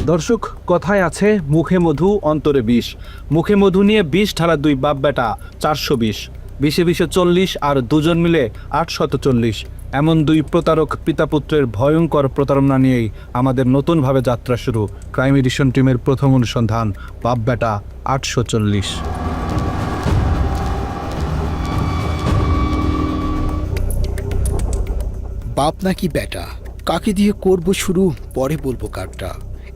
দর্শক, কথায় আছে মুখে মধু অন্তরে বিষ। মুখে মধু নিয়ে বিষ ঢালা দুই বাপ বেটা 420, বিশে বিশে 40 আর দুজন মিলে 840। এমন দুই প্রতারক পিতাপুত্রের ভয়ঙ্কর প্রতারণা নিয়েই আমাদের নতুনভাবে যাত্রা শুরু। ক্রাইম এডিশন টিমের প্রথম অনুসন্ধান, বাপ বেটা 840। বাপ নাকি বেটা, কাকে দিয়ে করব শুরু, পরে বলবো কারটা।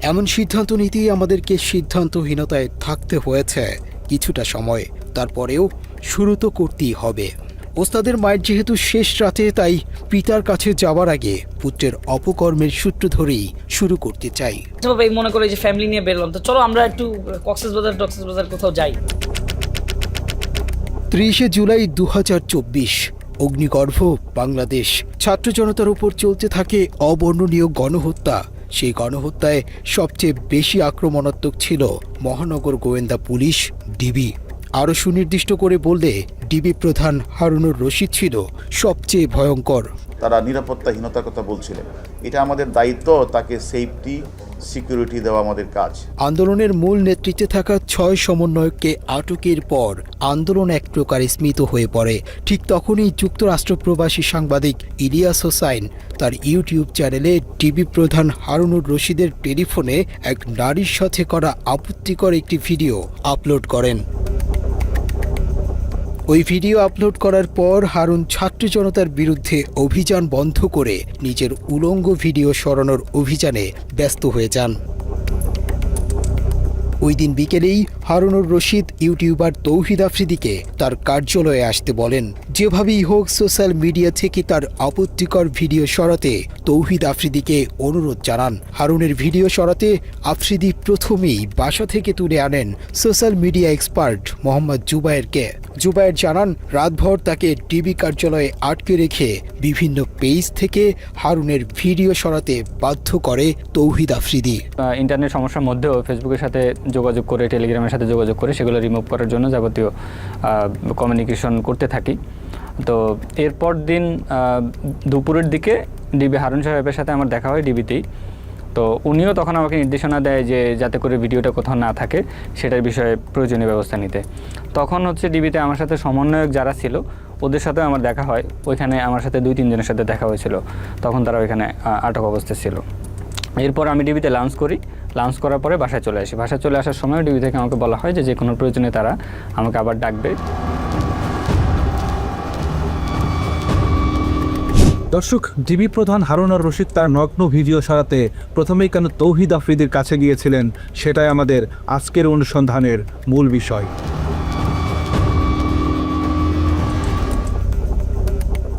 এমন সিদ্ধান্ত নিতেই আমাদেরকে সিদ্ধান্তহীনতায় থাকতে হয়েছে কিছুটা সময়। তারপরেও শুরু তো করতেই হবে। ওস্তাদের মায়ের যেহেতু শেষ রাতে, তাই পিতার কাছে যাওয়ার আগে পুত্রের অপকর্মের সূত্র ধরেই শুরু করতে চাই। মনে করে যে ফ্যামিলি নিয়ে বেরোলাম, তো চলো আমরা একটু কক্সবাজার কোথাও যাই। 30 জুলাই 2024, অগ্নিগর্ভ বাংলাদেশ। ছাত্র জনতার উপর চলতে থাকে অবর্ণনীয় গণহত্যা। সেই গণহত্যায় সবচেয়ে বেশি আক্রমণাত্মক ছিল মহানগর গোয়েন্দা পুলিশ, ডিবি। আরও সুনির্দিষ্ট করে বললে ডিবি প্রধান হারুনুর রশিদ ছিল সবচেয়ে ভয়ঙ্কর। তারা নিরাপত্তাহীনতার কথা বলছিলেন। এটা আমাদের দায়িত্ব, তাকে সেফটি সিকিউরিটি দেওয়া আমাদের কাজ। আন্দোলনের মূল নেতৃত্বে থাকা 6 সমন্বয়ককে আটকের পর আন্দোলন এক প্রকার স্মিত হয়ে পড়ে। ঠিক তখনই যুক্তরাষ্ট্র প্রবাসী সাংবাদিক ইলিয়াস হোসাইন তার ইউটিউব চ্যানেলে ডিবি প্রধান হারুনুর রশিদের টেলিফোনে এক নারীর সাথে করা আপত্তিকর একটি ভিডিও আপলোড করেন। ওই ভিডিও আপলোড করার পর হারুন ছাত্র জনতার বিরুদ্ধে অভিযান বন্ধ করে নিজের উলঙ্গ ভিডিও সরানোর অভিযানে ব্যস্ত হয়ে যান। ওই দিন বিকেলেই হারুনুর রশিদ ইউটিউবার তৌহিদ আফ্রিদিকে তার কার্যালয়ে আসতে বলেন। যেভাবেই হোক সোশ্যাল মিডিয়া থেকে তার আপত্তিকর ভিডিও সরাতে তৌহিদ আফ্রিদিকে অনুরোধ জানান। হারুনের ভিডিও সরাতে আফ্রিদি প্রথমেই বাসা থেকে তুলে আনেন সোশ্যাল মিডিয়া এক্সপার্ট মোহাম্মদ জুবায়েরকে। জুবায়ের জানান, রাতভর তাকে ডিবি কার্যালয়ে আটকে রেখে বিভিন্ন পেজ থেকে হারুনের ভিডিও সরাতে বাধ্য করে তৌহিদ আফ্রিদি। ইন্টারনেট সমস্যার মধ্যেও ফেসবুকের সাথে যোগাযোগ করে, টেলিগ্রামের সাথে যোগাযোগ করে সেগুলো রিমুভ করার জন্য যাবতীয় কমিউনিকেশন করতে থাকি। তো এরপর দিন দুপুরের দিকে ডিবি হারুন সাহেবের সাথে আমার দেখা হয় ডিবিতেই। তো উনিও তখন আমাকে নির্দেশনা দেয় যে যাতে করে ভিডিওটা কোথাও না থাকে সেটার বিষয়ে প্রয়োজনীয় ব্যবস্থা নিতে। তখন ডিবিতে আমার সাথে সমন্বয়ক যারা ছিল ওদের সাথে আমার দেখা হয়। ওইখানে আমার সাথে 2-3 জনের সাথে দেখা হয়েছিল। তখন তারা ওইখানে আটক অবস্থায় ছিল। এরপর আমি ডিবিতে লাঞ্চ করি। লাঞ্চ করার পরে বাসায় চলে আসি। বাসায় চলে আসার সময় ডিবি থেকে আমাকে বলা হয় যে কোনো প্রয়োজনে তারা আমাকে আবার ডাকবে। দর্শক, ডিবি প্রধান হারুনুর রশিদ তার নগ্ন ভিডিও সরাতে প্রথমেই কেন তৌহিদ আফ্রিদির কাছে গিয়েছিলেন, সেটাই আমাদের আজকের অনুসন্ধানের মূল বিষয়।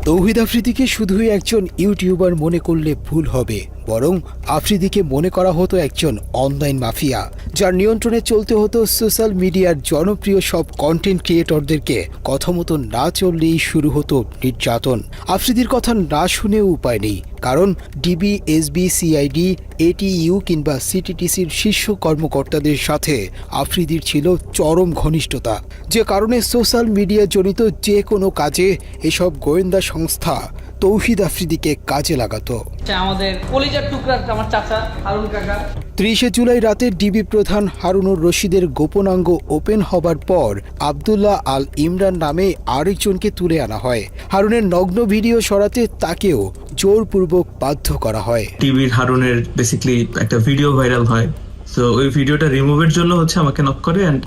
তৌহিদ আফ্রিদিকে শুধুই একজন ইউটিউবার মনে করলে ভুল হবে, বরং আফ্রিদিকে মনে করা হতো একজন অনলাইন মাফিয়া, যার নিয়ন্ত্রণে চলতে হতো সোশ্যাল মিডিয়ার জনপ্রিয় সব কন্টেন্ট ক্রিয়েটরদেরকে। কথা মতো না চললেই শুরু হতো নির্যাতন। আফ্রিদির কথা না শুনেও উপায় নেই, কারণ ডিবি, এসবি, সিআইডি, এটিইউ কিংবা সিটিটিসির শীর্ষ কর্মকর্তাদের সাথে আফ্রিদির ছিল চরম ঘনিষ্ঠতা, যে কারণে সোশ্যাল মিডিয়া জনিত যে কোনো কাজে এসব গোয়েন্দা সংস্থা তৌহিদ আফ্রিদিকে কাজে লাগাতো। আমাদের কলিজার টুকরা আমার চাচা হারুন কাকা। 30 জুলাই রাতে ডিবি প্রধান হারুনুর রশিদের গোপনাঙ্গ ওপেন হবার পর আবদুল্লাহ আল ইমরান নামে আরেকজনকে তুলে আনা হয়। হারুনের নগ্ন ভিডিও সরাতে তাকেও জোরপূর্বক বাধ্য করা হয়। টিভির হারুনের বেসিক্যালি একটা ভিডিও ভাইরাল হয়। তো ওই ভিডিওটা রিমুভের জন্য আমাকে নক করে, অ্যান্ড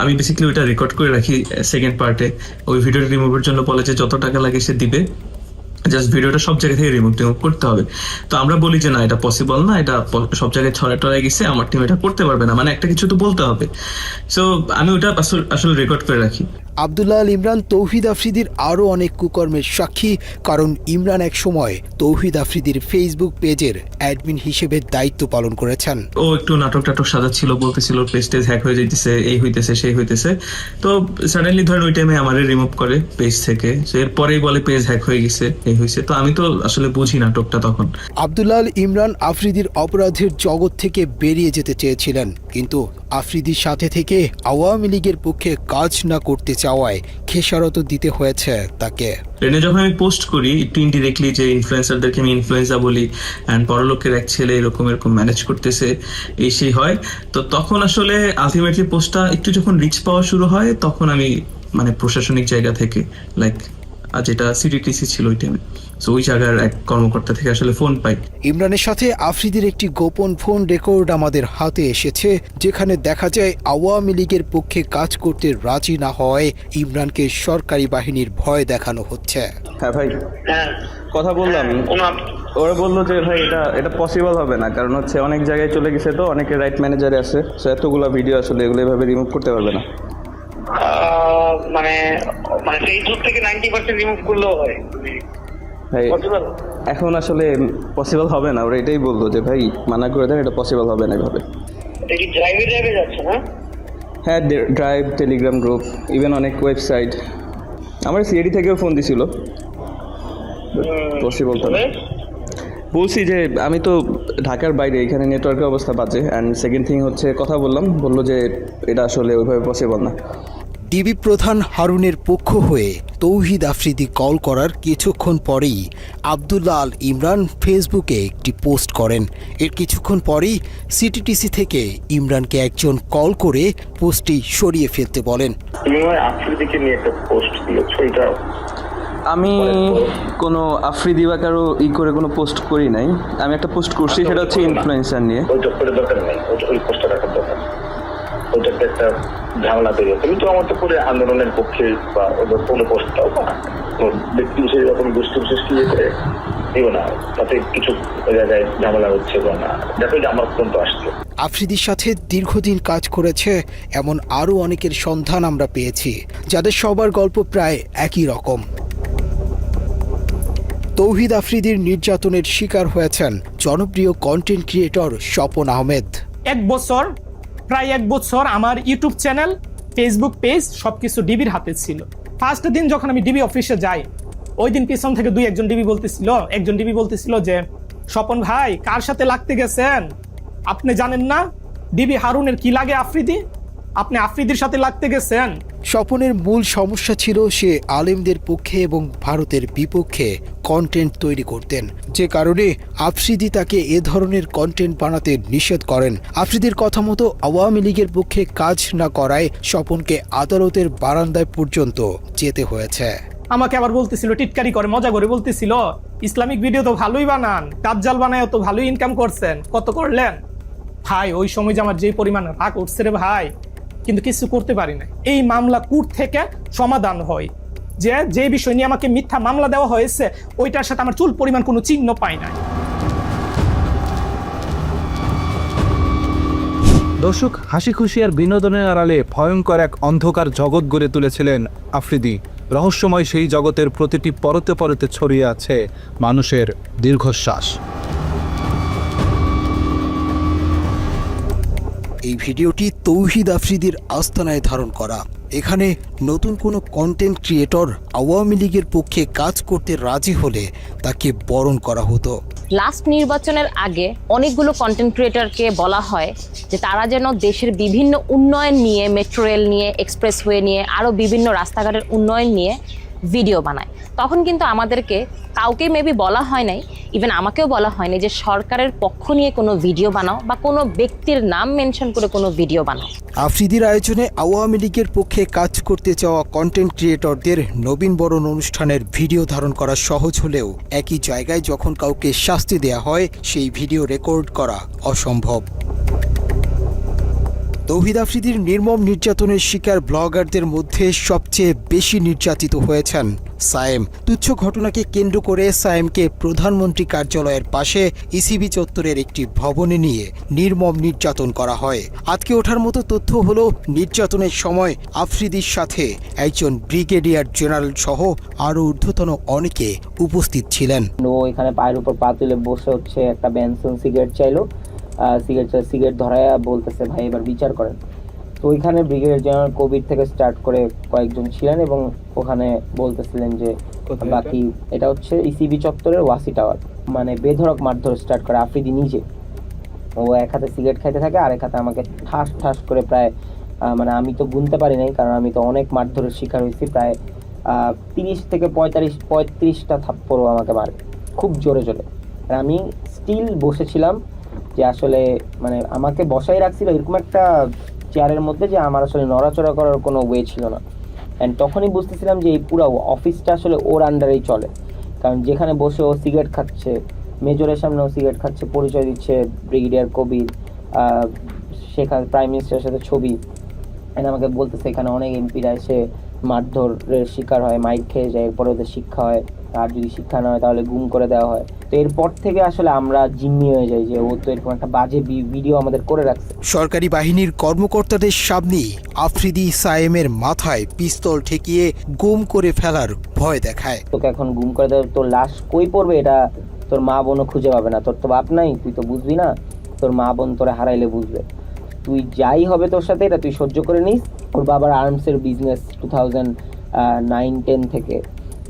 আমি বেসিক্যালি ওইটা রেকর্ড করে রাখি সেকেন্ড পার্টে। ওই ভিডিওটা রিমুভের জন্য বলে যে যত টাকা লাগে সে দিবে, জাস্ট ভিডিওটা সব জায়গা থেকে রিমুভ করতে হবে। তো আমরা বলি যে না, এটা পসিবল না, এটা সব জায়গায় ছড়ায় গেছে, আমার টিম এটা করতে পারবে না, মানে একটা কিছু তো বলতে হবে। সো আমি ওটা আসলে রেকর্ড করে রাখি। আবদুল্লাহ আল ইমরান তৌহিদ আফ্রিদির আরও অনেক কুকর্মের সাক্ষী, কারণ ইমরান এক সময় তৌহিদ আফ্রিদির ফেসবুক পেজের অ্যাডমিন হিসেবে দায়িত্ব পালন করেছেন। ও একটু নাটক সাজাচ্ছিল, বলতেছিল পেজ হ্যাক হয়ে যাইতেছে, এই হইতেছে সেই হইতেছে। তো সাডেনলি ধরেন ওই টাইমে আমারে রিমুভ করে পেজ থেকে। এরপরেই বলে পেজ হ্যাক হয়ে গেছে, এই হয়েছে। তো আমি তো আসলে বুঝি নাটকটা তখন। আবদুল্লাহ আল ইমরান আফ্রিদির অপরাধের জগৎ থেকে বেরিয়ে যেতে চেয়েছিলেন, কিন্তু আফ্রিদির সাথে থেকে আওয়ামী লীগের পক্ষে কাজ না করতে চাওয়ায় খেসারত দিতে হয়েছে তাকে। ট্রেনে যখন আমি পোস্ট করি একটু ইনডিরেক্টলি যে ইনফ্লুয়েন্সারদেরকে আমি ইনফ্লুয়েন্সা বলি অ্যান্ড বড়লোকের এক ছেলে এরকম ম্যানেজ করতেছে এই সেই হয়, তো তখন আসলে আলটিমেটলি পোস্টটা একটু যখন রিচ পাওয়া শুরু হয় তখন আমি মানে প্রশাসনিক জায়গা থেকে লাইক যেটা সিটিটিসি ছিল ওই টাইমে, সো ওই জায়গার এক কর্মকর্তা থেকে আসলে ফোন পাই। ইমরানের সাথে আফ্রিদির একটি গোপন ফোন রেকর্ড আমাদের হাতে এসেছে, যেখানে দেখা যায় আওয়ামী লীগের পক্ষে কাজ করতে রাজি না হয় ইমরানকে সরকারি বাহিনীর ভয় দেখানো হচ্ছে। হ্যাঁ ভাই, হ্যাঁ কথা বললাম, ওরা বললো যে ভাই এটা পসিবল হবে না, কারণ হচ্ছে অনেক জায়গায় চলে গেছে, তো অনেকে রাইট ম্যানেজারে আছে, সো এতগুলো ভিডিও আসলে এগুলো এভাবে রিমুভ করতে পারবে না। মানে ফেসবুক থেকে 90% রিমুভ করলেও হয় ভাই পসিবল? এখন আসলে পসিবল হবে না, ওরা এটাই বললো যে ভাই মানা করে দেন, এটা পসিবল হবে না এভাবে। এটা কি ড্রাইভে যাচ্ছে না? হ্যাঁ, ড্রাইভ, টেলিগ্রাম গ্রুপ, ইভেন অনেক ওয়েবসাইট, আমার সিআইডি থেকেও ফোন দিছিল, পসিবল তো না। বলছি যে আমি তো ঢাকার বাইরে, এখানে নেটওয়ার্কের অবস্থা বাজে, অ্যান্ড সেকেন্ড থিং হচ্ছে কথা বললো যে এটা আসলে ওইভাবে পসিবল না। ডিবি প্রধান হারুনের পক্ষ হয়ে তৌহিদ আফ্রিদি কল করার কিছুক্ষণ পরেই আব্দুল্লাহ আল ইমরান ফেসবুকে একটি পোস্ট করেন। এর কিছুক্ষণ পরেই সিটিটিসি থেকে ইমরানকে একজন কল করে পোস্টটি সরিয়ে ফেলতে বলেন। আফ্রিদিকে নিয়ে একটা পোস্ট দিয়েছো, এটা আমি কোনো আফ্রিদি বা কারো করে কোনো পোস্ট করি নাই, আমি একটা পোস্ট করছি, সেটা হচ্ছে ইনফ্লুয়েন্সার নিয়ে। ওইটা করে দরকার নেই, ওই পোস্টটা রাখার দরকার নেই, ওইটাতে একটা ঝামেলা বেরিয়ে। তুমি তো আমার তো করে আন্দোলনের পক্ষে বা ওদের কোনো পোস্ট দাও বা ব্যক্তি হিসেবে যখন গোষ্ঠী বিশেষ কি করে দিও না, তাতে কিছু ওই জায়গায় ঝামেলা হচ্ছে বা না, দেখো যে আমার পর্যন্ত আসছে। আফ্রিদির সাথে দীর্ঘদিন কাজ করেছে এমন আরও অনেকের সন্ধান আমরা পেয়েছি, যাদের সবার গল্প প্রায় একই রকম। তৌহিদ আফ্রিদির নির্যাতনের শিকার হয়েছেন জনপ্রিয় কন্টেন্ট ক্রিয়েটর স্বপন আহমেদ। প্রায় এক বছর আমার ইউটিউব চ্যানেল, ফেসবুক পেজ সবকিছু ডিবির হাতে ছিল। ফার্স্ট দিন যখন আমি ডিবি অফিসে যাই, ওই দিন পিছন থেকে একজন ডিবি বলতেছিল যে স্বপন ভাই কার সাথে লাগতে গেছেন, আপনি জানেন না ডিবি হারুনের কি লাগে আফ্রিদি, আপনি আফ্রিদির সাথে লাগতে গেছেন। স্বপনের মূল সমস্যা ছিল সে আলেমদের পক্ষে এবং ভারতের বিপক্ষে কন্টেন্ট তৈরি করতেন, যে কারণে আফ্রিদি তাকে এ ধরনের কন্টেন্ট বানাতে নিষেধ করেন। আফ্রিদির কথা মতো আওয়ামী লীগের পক্ষে কাজ না করায় স্বপনকে আদালতের বারান্দায় পর্যন্ত যেতে হয়েছে। আমাকে আবার বলতেছিল, টিটকারি করে মজা করে বলতেছিল, ইসলামিক ভিডিও তো ভালোই বানান, দাজ্জাল বানায় তো ভালোই ইনকাম করছেন, কত করলেন? ভাই ওই সময় যে আমার যে পরিমাণ রাগ উঠছে রে ভাই, কিন্তু কিছু করতে পারি না। এই মামলা কোর্ট থেকে সমাধান হয়, যে বিষয় নিয়ে আমাকে মিথ্যা মামলা দেওয়া হয়েছে ওইটার সাথে আমার চুল পরিমাণ কোনো চিহ্ন পাই না। দর্শক, হাসি খুশি আর বিনোদনের আড়ালে ভয়ঙ্কর এক অন্ধকার জগৎ গড়ে তুলেছিলেন আফ্রিদি। রহস্যময় সেই জগতের প্রতিটি পরতে পরতে ছড়িয়ে আছে মানুষের দীর্ঘশ্বাস। এই ভিডিওটি তৌহিদ আফ্রিদির আস্তানায় ধারণ করা। এখানে নতুন কোনো কন্টেন্ট ক্রিয়েটর আওয়ামী লীগের পক্ষে কাজ করতে রাজি হলে তাকে বরণ করা হতো। লাস্ট নির্বাচনের আগে অনেকগুলো কন্টেন্ট ক্রিয়েটরকে বলা হয় যে তারা যেন দেশের বিভিন্ন উন্নয়ন নিয়ে, মেট্রো রেল নিয়ে, এক্সপ্রেসওয়ে নিয়ে, আরও বিভিন্ন রাস্তাঘাটের উন্নয়ন নিয়ে ভিডিও বানায়। তখন কিন্তু আমাদেরকে কাউকে মেবি বলা হয় নাই, ইভেন আমাকেও বলা হয়নি যে সরকারের পক্ষ নিয়ে কোনো ভিডিও বানাও বা কোনো ব্যক্তির নাম মেনশন করে কোনো ভিডিও বানাও। আফ্রিদির আয়োজনে আওয়ামী লীগের পক্ষে কাজ করতে চাওয়া কন্টেন্ট ক্রিয়েটরদের নবীন বরণ অনুষ্ঠানের ভিডিও ধারণ করা সহজ হলেও একই জায়গায় যখন কাউকে শাস্তি দেয়া হয় সেই ভিডিও রেকর্ড করা অসম্ভব। তৌহিদ আফ্রিদির নির্মম নির্যাতনের শিকার ব্লগারদের মধ্যে সবচেয়ে বেশি নির্যাতিত হয়েছেন সায়েম। তুচ্ছ ঘটনাকে কেন্দ্র করে সায়েমকে প্রধানমন্ত্রী কার্যালয়ের পাশে ইসিবি চত্বরের একটি ভবনে নিয়ে নির্মম নির্যাতন করা হয়। আজকে ওঠার মতো তথ্য হলো নির্যাতনের সময় আফ্রিদির সাথে একজন ব্রিগেডিয়ার জেনারেল সহ আরও ঊর্ধ্বতন অনেকে উপস্থিত ছিলেন। ও এখানে পায়ের উপর পা তুলে বসে হচ্ছে একটা বেনসন সিগারেট চাইলো, সিগারেট ধরায়া বলতেছে ভাই এবার বিচার করেন। তো ওইখানে ব্রিগেডিয়ার জেনারেল কোভিড থেকে স্টার্ট করে কয়েকজন ছিলেন এবং ওখানে বলতেছিলেন যে বাকি এটা হচ্ছে ইসিবি চত্বরের ওয়াসি টাওয়ার, মানে বেধড়ক মারধর স্টার্ট করে আফ্রিদি নিজে। ও এক হাতে সিগারেট খাইতে থাকে আর এক হাতে আমাকে ঠাস ঠাস করে প্রায় মানে আমি তো গুনতে পারি নাই, কারণ আমি তো অনেক মারধরের শিকার হয়েছি, প্রায় 30 থেকে 35টা থাপ্পড়ও আমাকে মারে খুব জোরে জোরে। আর আমি স্টিল বসেছিলাম, যে আসলে মানে আমাকে বসাই রাখছিল এরকম একটা চেয়ারের মধ্যে যে আমার আসলে নড়াচড়া করার কোনো ওয়ে ছিল না। অ্যান্ড তখনই বুঝতেছিলাম যে এই পুরো অফিসটা আসলে ওর আন্ডারেই চলে, কারণ যেখানে বসে ও সিগারেট খাচ্ছে, মেজরের সামনেও সিগারেট খাচ্ছে, পরিচয় দিচ্ছে ব্রিগেডিয়ার কবির, সেখানে প্রাইম মিনিস্টারের সাথে ছবি, এন্ড আমাকে বলতেছে এখানে অনেক এমপিরা এসে মারধরের শিকার হয়, মাইক খেয়ে যায়, এরপরে ওদের শিক্ষা হয়, আর যদি শিক্ষা না হয় তাহলে গুম করে দেওয়া হয়। তো এরপর থেকে আসলে আমরা জিম্মি হয়ে যাই যে ও তো এরকম একটা বাজে ভিডিও আমাদের করে রাখছে। সরকারি বাহিনীর কর্মকর্তাদের সামনেই আফ্রিদি সায়েমের মাথায় পিস্তল ঠেকিয়ে গুম করে ফেলার ভয় দেখায়। তোকে এখন গুম করে দেওয়া, তোর লাশ কই পড়বে এটা তোর মা বোনও খুঁজে পাবে না, তোর তো বাপ নাই, তুই তো বুঝবি না, তোর মা বোন তোরা হারাইলে বুঝবে, তুই যাই হবে তোর সাথে এটা তুই সহ্য করে নিস। ওর বাবার আর্মসের বিজনেস 2009-10 থেকে,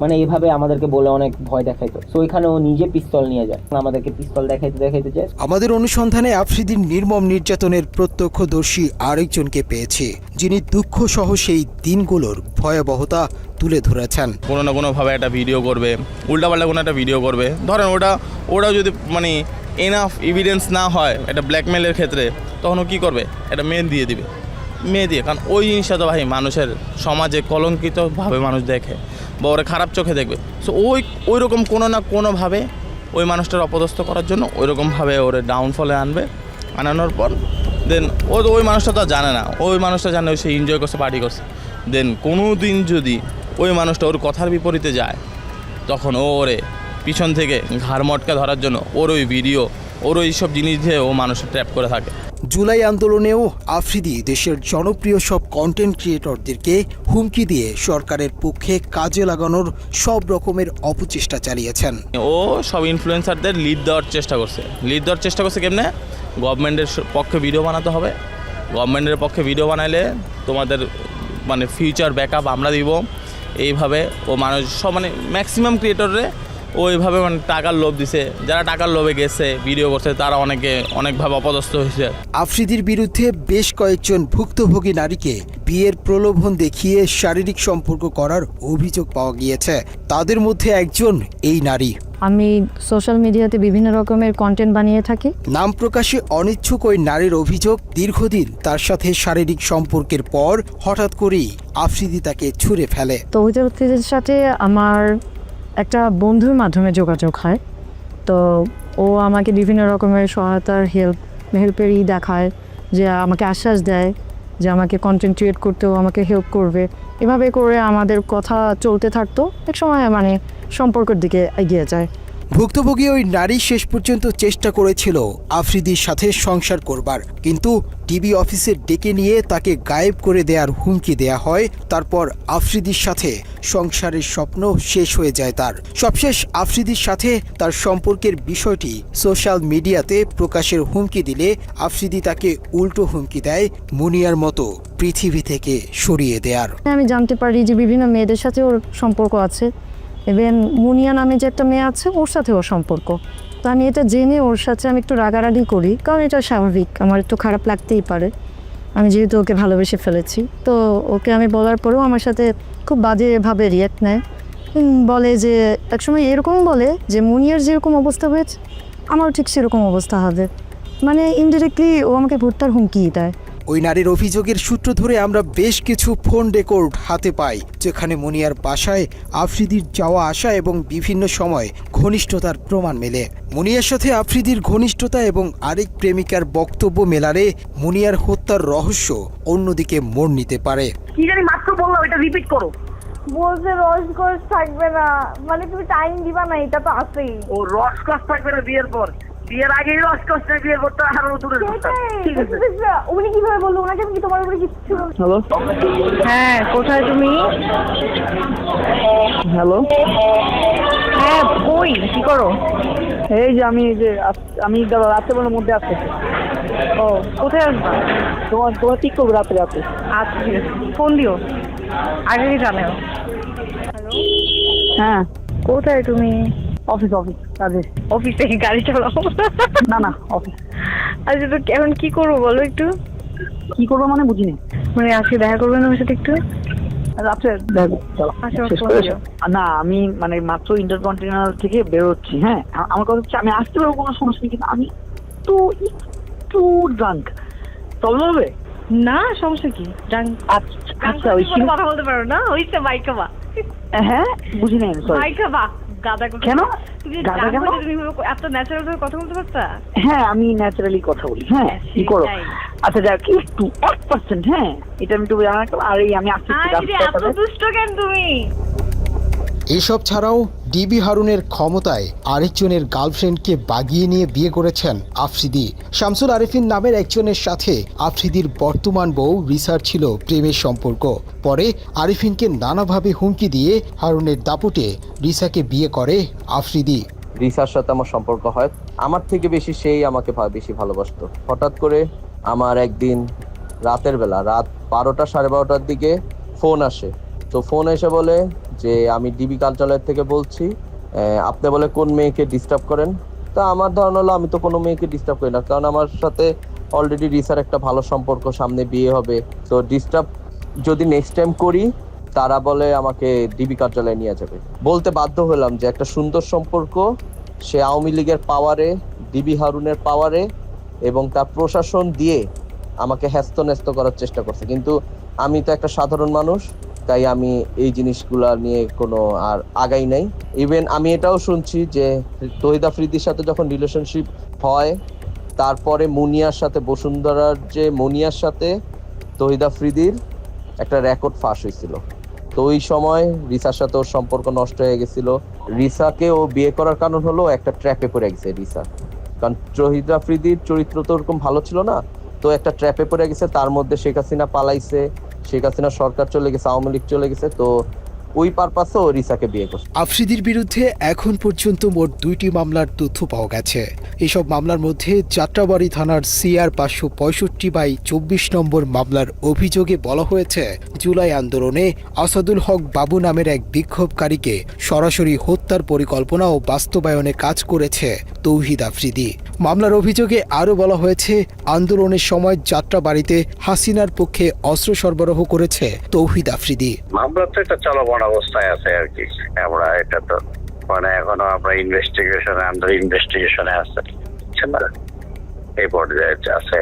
মানে এইভাবে আমাদেরকে বলে অনেক ভয় দেখাইতো। তো ওইখানে ও নিজে পিস্তল নিয়ে যায়, আমাদেরকে পিস্তল দেখাইতে যায়। আমাদের অনুসন্ধানে আফ্রিদির নির্মম নির্যাতনের প্রত্যক্ষদর্শী আরেকজনকে পেয়েছে, যিনি দুঃখ সহ সেই দিনগুলোর ভয়াবহতা তুলে ধরেছেন। কোনো না কোনোভাবে একটা ভিডিও করবে, উল্টাপাল্টা কোনো একটা ভিডিও করবে, ধরেন ওটা যদি মানে এনাফ এভিডেন্স না হয় একটা ব্ল্যাকমেলের ক্ষেত্রে, তখন ও কী করবে, একটা মেয়ে দিয়ে দিবে, মেয়ে দিয়ে, কারণ ওই জিনিসটা তো ভাই মানুষের সমাজে কলঙ্কিতভাবে মানুষ দেখে বা ওরা খারাপ চোখে দেখবে। সো ওই রকম কোনো না কোনোভাবে ওই মানুষটার অপদস্থ করার জন্য ওই রকমভাবে ওরে ডাউনফলে আনানোর পর দেন ওই মানুষটা তো জানে না, ওই মানুষটা জানে সে এনজয় করছে, পার্টি করছে, দেন কোনো দিন যদি ওই মানুষটা ওর কথার বিপরীতে যায়, তখন ওরে পিছন থেকে ঘাড় মটকা ধরার জন্য ওর ওই ভিডিও, ওর ওই সব জিনিস দিয়ে ও মানুষের ট্র্যাপ করে থাকে। জুলাই আন্দোলনেও আফ্রিদি দেশের জনপ্রিয় সব কন্টেন্ট ক্রিয়েটরদেরকে হুমকি দিয়ে সরকারের পক্ষে কাজে লাগানোর সব রকমের অপচেষ্টা চালিয়েছেন। ও সব ইনফ্লুয়েন্সারদের লিড দেওয়ার চেষ্টা করছে কেমনে, গভর্নমেন্টের পক্ষে ভিডিও বানাতে হবে, গভর্নমেন্টের পক্ষে ভিডিও বানাইলে তোমাদের মানে ফিউচার ব্যাকআপ আমরা দিব, এইভাবে ও মানুষ সব মানে ম্যাক্সিমাম ক্রিয়েটররে ওইভাবে মানে টাকার লোভ দিছে, যারা টাকার লোভে গেছে ভিডিও করছে তারা অনেকভাবে অপদস্থ হয়েছে। আফ্রিদির বিরুদ্ধে বেশ কয়েকজন ভুক্তভোগী নারীকে বিয়ের প্রলোভন দেখিয়ে শারীরিক সম্পর্ক করার অভিযোগ পাওয়া গিয়েছে, তাদের মধ্যে একজন এই নারী। আমি সোশ্যাল মিডিয়াতে বিভিন্ন রকমের কন্টেন্ট বানিয়ে থাকি। নাম প্রকাশে অনিচ্ছুক ওই নারীর অভিযোগ, দীর্ঘদিন তার সাথে শারীরিক সম্পর্কের পর হঠাৎ করেই আফ্রিদি তাকে ছুঁড়ে ফেলে। তো ওই ব্যক্তিদের সাথে আমার একটা বন্ধুর মাধ্যমে যোগাযোগ হয়, তো ও আমাকে বিভিন্ন রকমের সহায়তার হেল্পেরই দেখায়, যে আমাকে আশ্বাস দেয় যে আমাকে কন্টেন্ট ক্রিয়েট করতেও আমাকে হেল্প করবে, এভাবে করে আমাদের কথা চলতে থাকতো, এক সময় মানে সম্পর্কের দিকে এগিয়ে যায়। ভুক্তভোগী ওই নারী শেষ পর্যন্ত চেষ্টা করেছিল আফ্রিদির সাথে সংসার করবার, কিন্তু টিভি অফিসে ডেকে নিয়ে তাকে গায়েব করে দেওয়ার হুমকি দেয়া হয়। তারপর আফ্রিদির সাথে সংসারের স্বপ্ন শেষ হয়ে যায় তার। সবশেষ আফ্রিদির সাথে তার সম্পর্কের বিষয়টি সোশ্যাল মিডিয়াতে প্রকাশের হুমকি দিলে আফ্রিদি তাকে উল্টো হুমকি দেয় মুনিয়ার মতো পৃথিবী থেকে সরিয়ে দেয়ার। আমি জানতে পারি যে বিভিন্ন মেয়েদের সাথে ওর সম্পর্ক আছে, ইভেন মুনিয়া নামে যে একটা মেয়ে আছে ওর সাথে ওর সম্পর্ক। তো আমি এটা জেনে ওর সাথে আমি একটু রাগারাগি করি, কারণ এটা স্বাভাবিক, আমার একটু খারাপ লাগতেই পারে, আমি যেহেতু ওকে ভালোবেসে ফেলেছি। তো ওকে আমি বলার পরেও আমার সাথে খুব বাজেভাবে রিয়াক্ট নেয়, বলে যে একসময় এরকম বলে যে মুনিয়ার যেরকম অবস্থা হয়েছে আমারও ঠিক সেরকম অবস্থা হবে, মানে ইনডিরেক্টলি ও আমাকে হত্যার হুমকি দেয়। ওই নারীর অভিযোগের সূত্র ধরে আমরা বেশ কিছু ফোন রেকর্ড হাতে পাই, যেখানে মুনিয়ার বাসায় আফ্রিদির যাওয়া আসা এবং বিভিন্ন সময় ঘনিষ্ঠতার প্রমাণ মেলে। মুনিয়ার সাথে আফ্রিদির ঘনিষ্ঠতা এবং আরেক প্রেমিকার বক্তব্য মেলারে মুনিয়ার হত্যার রহস্য অন্যদিকে মোড় নিতে পারে। কি জানি মাত্র বললাম, এটা রিপিট করো। বলছে রসকস থাকবে না, মানে তুমি টাইম দিবা না, এটা তো আছেই। ও রসকস থাকবে না বিয়ের পর, বিয়ের আগেই রসকস না, বিয়ের পর তো আরো দূরে। ঠিক আছে, উনি কিভাবে বললো? ওনাকে আমি কি তোমার উপরে কিছু? হ্যালো, হ্যাঁ কোথায় তুমি? হ্যালো, হ্যাঁ কই, কি করো? এই যে আমি রাত্রেবেলার মধ্যে আসছি। ও কোথায় আসবা? তোমার ঠিক করবো রাত্রে। আচ্ছা ঠিক আছে, ফোন দিও, আগে জানাও। হ্যালো, হ্যাঁ কোথায় তুমি? অফিস। কাজে। অফিসে গাড়ি চালাও? না না অফিস। আচ্ছা, তো এখন কি করবো বলো একটু? কি করবো মানে বুঝিনি। মানে আজকে দেখা করবেন আমার সাথে একটু? রাত্রে দেখো চলো। আচ্ছা, শেষ ফোন করে দিও। না আমি মানে মাত্র ইন্টারকন্টিনেন্টাল থেকে বেরোচ্ছি। হ্যাঁ আমার কথা হচ্ছে আমি আসতে পারবো, কোনো সমস্যা নেই, কিন্তু আমি তো একটু ড্রাঙ্ক। প্রবলেম হবে? না, সমস্যা কি? আচ্ছা ওই কথা বলতে পারো না? হইছে মাইকা বা। হ্যাঁ বুঝিনি সরি। মাইকা বা গাদা কথা। কেন? তুমি গাদা কেন? তুমি এত ন্যাচারাল ভাবে কথা বলতে পারতা? হ্যাঁ আমি ন্যাচারালি কথা বলি। হ্যাঁ কি করো? আচ্ছা যাক একটু 1%। হ্যাঁ এটা আমি একটু জানা রাখলাম। আর এই আমি আসছি। এত দুষ্ট কেন তুমি? এসব ছাড়াও ডিবি হারুনের ক্ষমতায় আরেকজনের গার্লফ্রেন্ডকে বাগিয়ে নিয়ে বিয়ে করেছেন আফ্রিদি। শামসুল আরেফিন নামের একজনের সাথে আফ্রিদির বর্তমান বউ রিসার ছিল প্রেমের সম্পর্ক। পরে আরেফিনকে নানাভাবে হুমকি দিয়ে হারুনের দাপটে রিসাকে বিয়ে করে আফ্রিদি। রিসার সাথে আমার সম্পর্ক হয়, আমার থেকে বেশি সেই আমাকে বেশি ভালোবাসতো। হঠাৎ করে আমার একদিন রাতের বেলা রাত 12টা 12:30টার দিকে ফোন আসে। তো ফোন এসে বলে যে আমি ডিবি কার্যালয় থেকে বলছি, আপনি বলে কোন মেয়েকে ডিস্টার্ব করেন। তা আমার ধারণা হলো আমি তো কোনো মেয়েকে ডিস্টার্ব করি না, কারণ আমার সাথে অলরেডি রিসার একটা ভালো সম্পর্ক, সামনে বিয়ে হবে। তো ডিস্টার্ব যদি নেক্সট টাইম করি তারা বলে আমাকে ডিবি কার্যালয়ে নিয়ে যাবে। বলতে বাধ্য হলাম যে একটা সুন্দর সম্পর্ক, সে আওয়ামী লীগের পাওয়ারে, ডিবি হারুনের পাওয়ারে এবং তার প্রশাসন দিয়ে আমাকে হ্যাস্ত করার চেষ্টা করছে। কিন্তু আমি তো একটা সাধারণ মানুষ, তাই আমি এই জিনিসগুলা নিয়ে কোনো আর আগাই নাই। ইভেন আমি এটাও শুনছি যে তহিদ আফ্রিদির সাথে যখন রিলেশনশিপ হয়, তারপরে মুনিয়ার সাথে, বসুন্ধরার যে মুনিয়ার সাথে তহিদ আফ্রিদির একটা রেকর্ড ফাঁস হয়েছিল। তো ওই সময় রিসার সাথে ওর সম্পর্ক নষ্ট হয়ে গেছিল। রিসাকে ও বিয়ে করার কারণ হলো একটা ট্র্যাপে পড়ে গেছে রিসা, কারণ তহিদ আফ্রিদির চরিত্র তো ওরকম ভালো ছিল না। তো একটা ট্র্যাপে পড়ে গেছে, তার মধ্যে শেখ হাসিনা পালাইছে, শেখ হাসিনা সরকার চলে গেছে, আওয়ামী লীগ চলে গেছে। তো ওই পারপাসে ও রিসাকে বিয়ে করছে। আফ্রিদির বিরুদ্ধে এখন পর্যন্ত মোট 2টি মামলার তথ্য পাওয়া গেছে। এসব মামলার মধ্যে যাত্রাবাড়ি থানার CR 565/24 নম্বর মামলার অভিযোগে বলা হয়েছে জুলাই আন্দোলনে আসাদুল হক বাবু নামের এক বিক্ষোভকারীকে সরাসরি হত্যার পরিকল্পনা ও বাস্তবায়নে কাজ করেছে তৌহিদ আফ্রিদি। মামলার অভিযোগে আরও বলা হয়েছে আন্দোলনের সময় যাত্রাবাড়িতে হাসিনার পক্ষে অস্ত্র সরবরাহ করেছে তৌহিদ আফ্রিদি। মামলা তো একটা চলমান অবস্থায় আছে আর কি। আমরা এটা তো মানে এখনো আমরা আন্ডার ইনভেস্টিগেশনে আছে, এই পর্যায়ে আছে।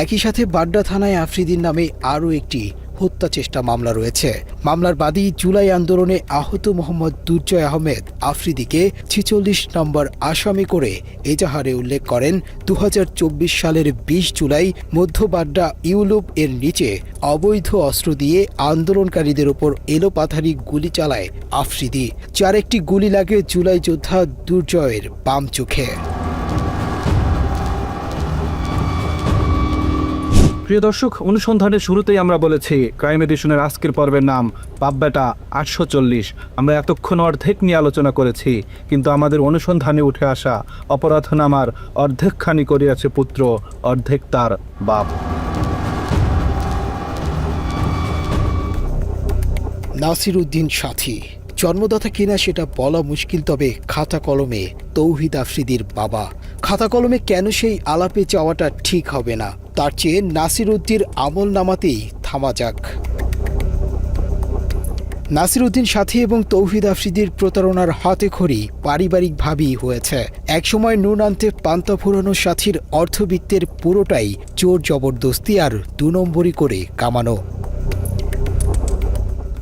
একই সাথে বাড্ডা থানায় আফ্রিদির নামে আরও একটি হত্যা চেষ্টা মামলা রয়েছে। মামলার বাদী জুলাই আন্দোলনে আহত মোহাম্মদ দুর্জয় আহমেদ আফ্রিদিকে 46 নম্বর আসামি করে এজাহারে উল্লেখ করেন 2024 সালের 20 জুলাই মধ্য বাড্ডা ইউলুপ এর নিচে অবৈধ অস্ত্র দিয়ে আন্দোলনকারীদের ওপর এলোপাথারি গুলি চালায় আফ্রিদি, যার একটি গুলি লাগে জুলাই যোদ্ধা দুর্জয়ের বাম চোখে। প্রিয় দর্শক, অনুসন্ধানের শুরুতেই আমরা বলেছি ক্রাইম এডিশনের আজকের পর্বের নাম বাব্বেটা 840। আমরা এতক্ষণ অর্ধেক নিয়ে আলোচনা করেছি, কিন্তু আমাদের অনুসন্ধানে উঠে আসা অপরাধনামার অর্ধেকখানি করিয়াছে পুত্র, অর্ধেক তার বাপ। নাসির উদ্দিন সাথী জন্মদাতা কিনা সেটা বলা মুশকিল, তবে খাতা কলমে তৌহিদ আফ্রিদির বাবা। খাতা কলমে কেন সেই আলাপে যাওয়াটা ঠিক হবে না, তার চেয়ে নাসির উদ্দিন আমল নামাতেই থামা যাক। নাসির উদ্দিন সাথী এবং তৌহিদ আফ্রিদির প্রতারণার হাতে খড়ি পারিবারিকভাবেই হয়েছে। একসময় নুন আনতে পান্তা ফুরানো সাথীর অর্থবিত্তের পুরোটাই জোর জবরদস্তি আর 2 নম্বরি করে কামানো।